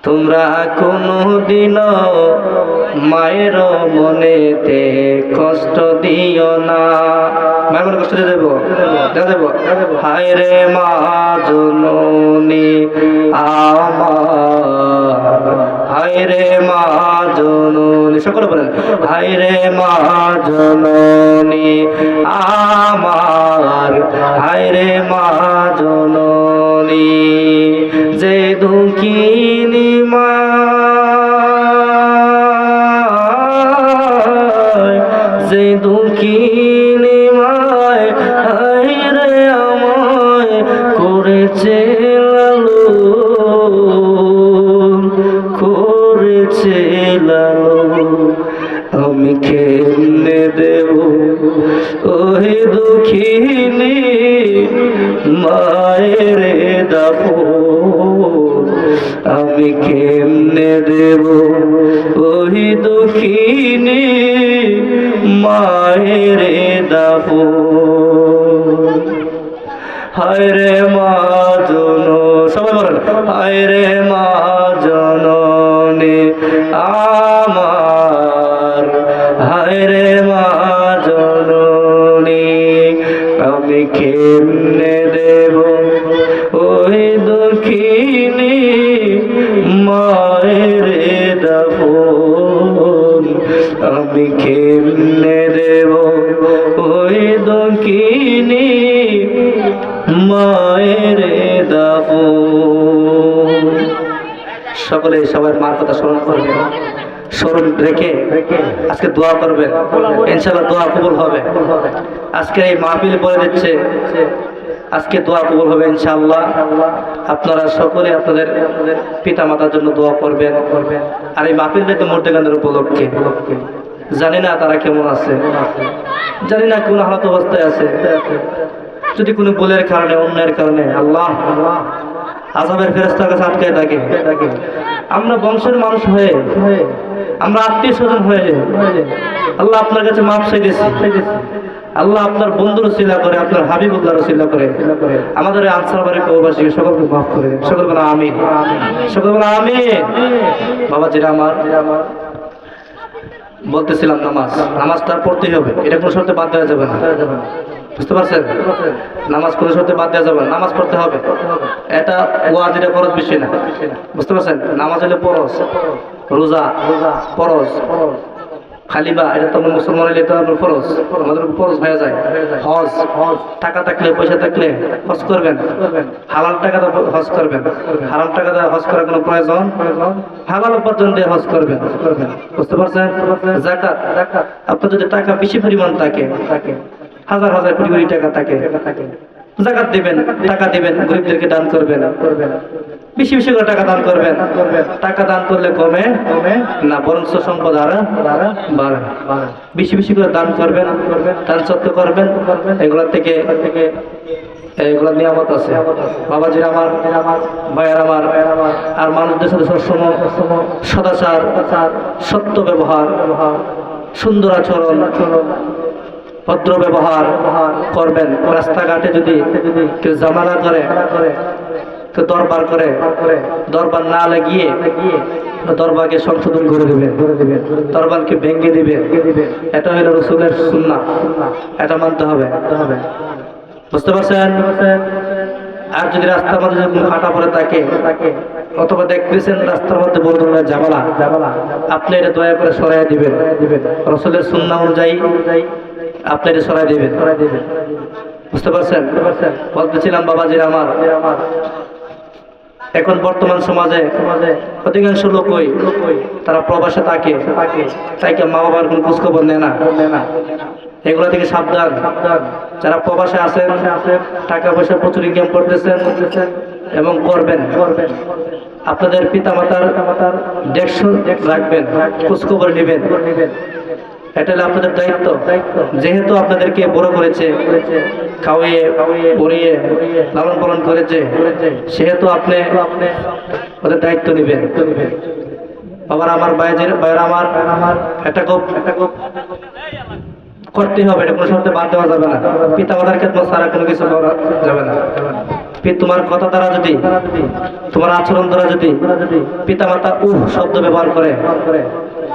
A: তোমরা কোনদিনও মায়ের মনেতে কষ্ট দিও না। মায়ের মনে কষ্ট দিয়ে দেবো? হায় রে মা জননী আমার, হায় রে মা জননী, সকলে বলেন, হায় রে মা জননী আমার, হায় রে মা জননী, যে দুঃখিনী মা, যে দুঃখিনী মায়, হায় রে আমায় করেছে লালন, করেছে লালন, আমি কেমনে দেব ওই দুঃখিনী মায়ের দাফন, আমি কেমনে দেব ওই দুঃখিনী মায়ের দাফন। হায় রে মা জননী, সবাই বলেন, হায় রে মা জননী আমার, হায় রে মা জননী, আমি কেমনে দেব ওই দুঃখিনী মায়ের দাফন, আমি কেমনে দেব ওই দুঃখিনী মায়ের দাফন। সকলে সবার মার কথা স্মরণ করবেন, স্মরণ রেখে আজকে দোয়া করবেন, ইনশাআল্লাহ দোয়া কবুল হবে। আজকে এই মাহফিল বলে দিচ্ছে, আজকে দোয়া কবুল হবে ইনশাআল্লাহ। আপনারা সকলে আপনাদের পিতা মাতার জন্য দোয়া করবেন। আর এই মাহফিল দেখতে মূর্তিকান্দের উপলক্ষে, জানি না তারা কেমন আছে, জানি না কোন হালত অবস্থায় আছে, যদি কোনো ভুলের কারণে, অন্যের কারণে আল্লাহ আযাবের ফেরেশতার কাছে আটকায় থাকে, আমরা বংশের মানুষ হয়ে, আমরা আত্মীয় স্বজন হয়ে, আল্লাহ আপনার কাছে মাফ চাইতেছি। আল্লাহ আপনার বন্ধুর উসিলা করে, আপনার হাবিবুল্লাহর উসিলা করে আমাদের আনসার বাড়ির কৌবাসীকে সকলকে মাফ করে দেন। সকল বলে আমিন, সকল বলে আমিন। বাবাজিরা আমার, বলতেছিলাম নামাজটা পড়তেই হবে, এটা কোনো শর্তে বাদ দেওয়া যাবে না। বুঝতে পারছেন? নামাজ কোনো শর্তে বাদ দেওয়া যাবে না, নামাজ পড়তে হবে। এটা ওয়াজ, এটা ফরজ বেশি না। বুঝতে পারছেন? নামাজ হলে ফরজ, রোজা ফরজ, খালিবা এটা তো মুসলমান হলে তো আপনার ফরজ, আমাদের ফরজ হয়ে যায়। হজ, টাকা থাকলে, পয়সা থাকলে হজ করবেন, হালাল টাকা তো হজ করবেন, হারাম টাকা দিয়ে হজ করার কোনো প্রয়োজন, হালাল উপার্জন দিয়ে হজ করবেন। বুঝতে পারছেন? যাকাত, আপনার যদি টাকা বেশি পরিমাণ থাকে, হাজার হাজার কোটি কোটি টাকা থাকে, যাকাত দিবেন, টাকা দিবেন, গরিবদেরকে দান করবেন, বেশি বেশি করে টাকা দান করবেন। টাকা দান করলে কমে না, বরং সম্পদ আরো বাড়ে। বেশি বেশি করে দান করবেন, দান সত্য করবেন, এগুলোর থেকে এগুলো নিয়ামত আছে। বাবাজিরা আমার, ভাইয়ার আমার, আর মানুষদের সাথে সবসময় সদাচার, সত্য ব্যবহার, সুন্দর আচরণ, ভদ্র ব্যবহার করবেন। রাস্তাঘাটে যদি কেউ জামানা করে, তো দরবার করে দরবার না লাগিয়ে দরবারকে সংশোধন করে দেবেন, দরবারকে ভেঙে দিবেন। এটা হলো রাসূলের সুন্নাহ, এটা মানতে হবে। বুঝতে পারছেন? আর যদি রাস্তার মধ্যে যদি ফাটা পড়ে থাকে অথবা দেখতেছেন রাস্তার মধ্যে বড় ধরনের ঝামেলা, আপনি এটা দয়া করে সরাই দিবেন। রাসূলের সুন্নাহ অনুযায়ী আপনি এটা সরাই দিবেন। বুঝতে পারছেন? বলতেছিলাম বাবাজিরা আমার, এখন বর্তমান সমাজে অধিকাংশ লোকই তারা প্রবাসে থাকে, তাই মা বাবার কোনো খোঁজখবর নেয় না। এগুলো থেকে সাবধান। যারা প্রবাসে আছেন, টাকা পয়সা প্রচুর ইনকাম করতেছেন এবং করবেন, আপনাদের পিতামাতার দেখশন রাখবেন, খোঁজখবর নেবেন। এটা হলো আপনাদের দায়িত্ব। যেহেতু আপনাদেরকে বড় করেছে, খাওয়িয়ে পড়িয়ে লালন পালন করেছে, সেহেতু আপনি ওদের দায়িত্ব নেবেন। আবার আমার বাইরে আমার এটা খুব করতে হবে, এটা কোনো শর্তে বাদ দেওয়া যাবে না। পিতা মাতার ক্ষেত্রে ছাড়া কোনো কিছু করা যাবে না। তোমার কথা দ্বারা যদি, তোমার আচরণ দ্বারা যদি পিতা মাতা শব্দ ব্যবহার করে,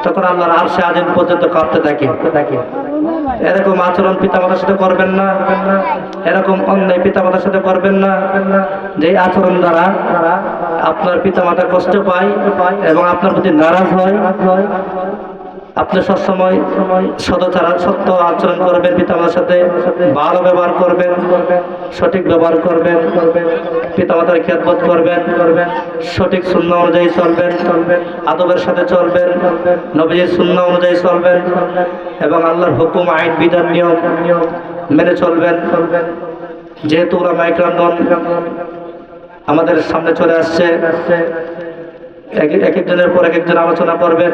A: তখন আল্লাহর আরশে আজিম পর্যন্ত কাঁপতে থাকে। এরকম আচরণ পিতা মাতার সাথে করবেন না, এরকম অন্যায় পিতা মাতার সাথে করবেন না, যে আচরণ দ্বারা আপনার পিতা মাতা কষ্ট পায় এবং আপনার প্রতি নারাজ হয়। আপনি সবসময় সত্য আচরণ করবেন, পিতামাতার সাথে ভালো ব্যবহার করবেন, সঠিক ব্যবহার করবেন, পিতামাতার খেদমত করবেন, সঠিক সুন্নাহ অনুযায়ী চলবেন, আদবের সাথে চলবেন, নবীজির সুন্নাহ অনুযায়ী চলবেন এবং আল্লাহর হুকুম আইন বিধান নিয়ম মেনে চলবেন। যেহেতু উলামায়ে কেরামগণ আমাদের সামনে চলে আসছে, এক একজনের পর এক একজন আলোচনা করবেন।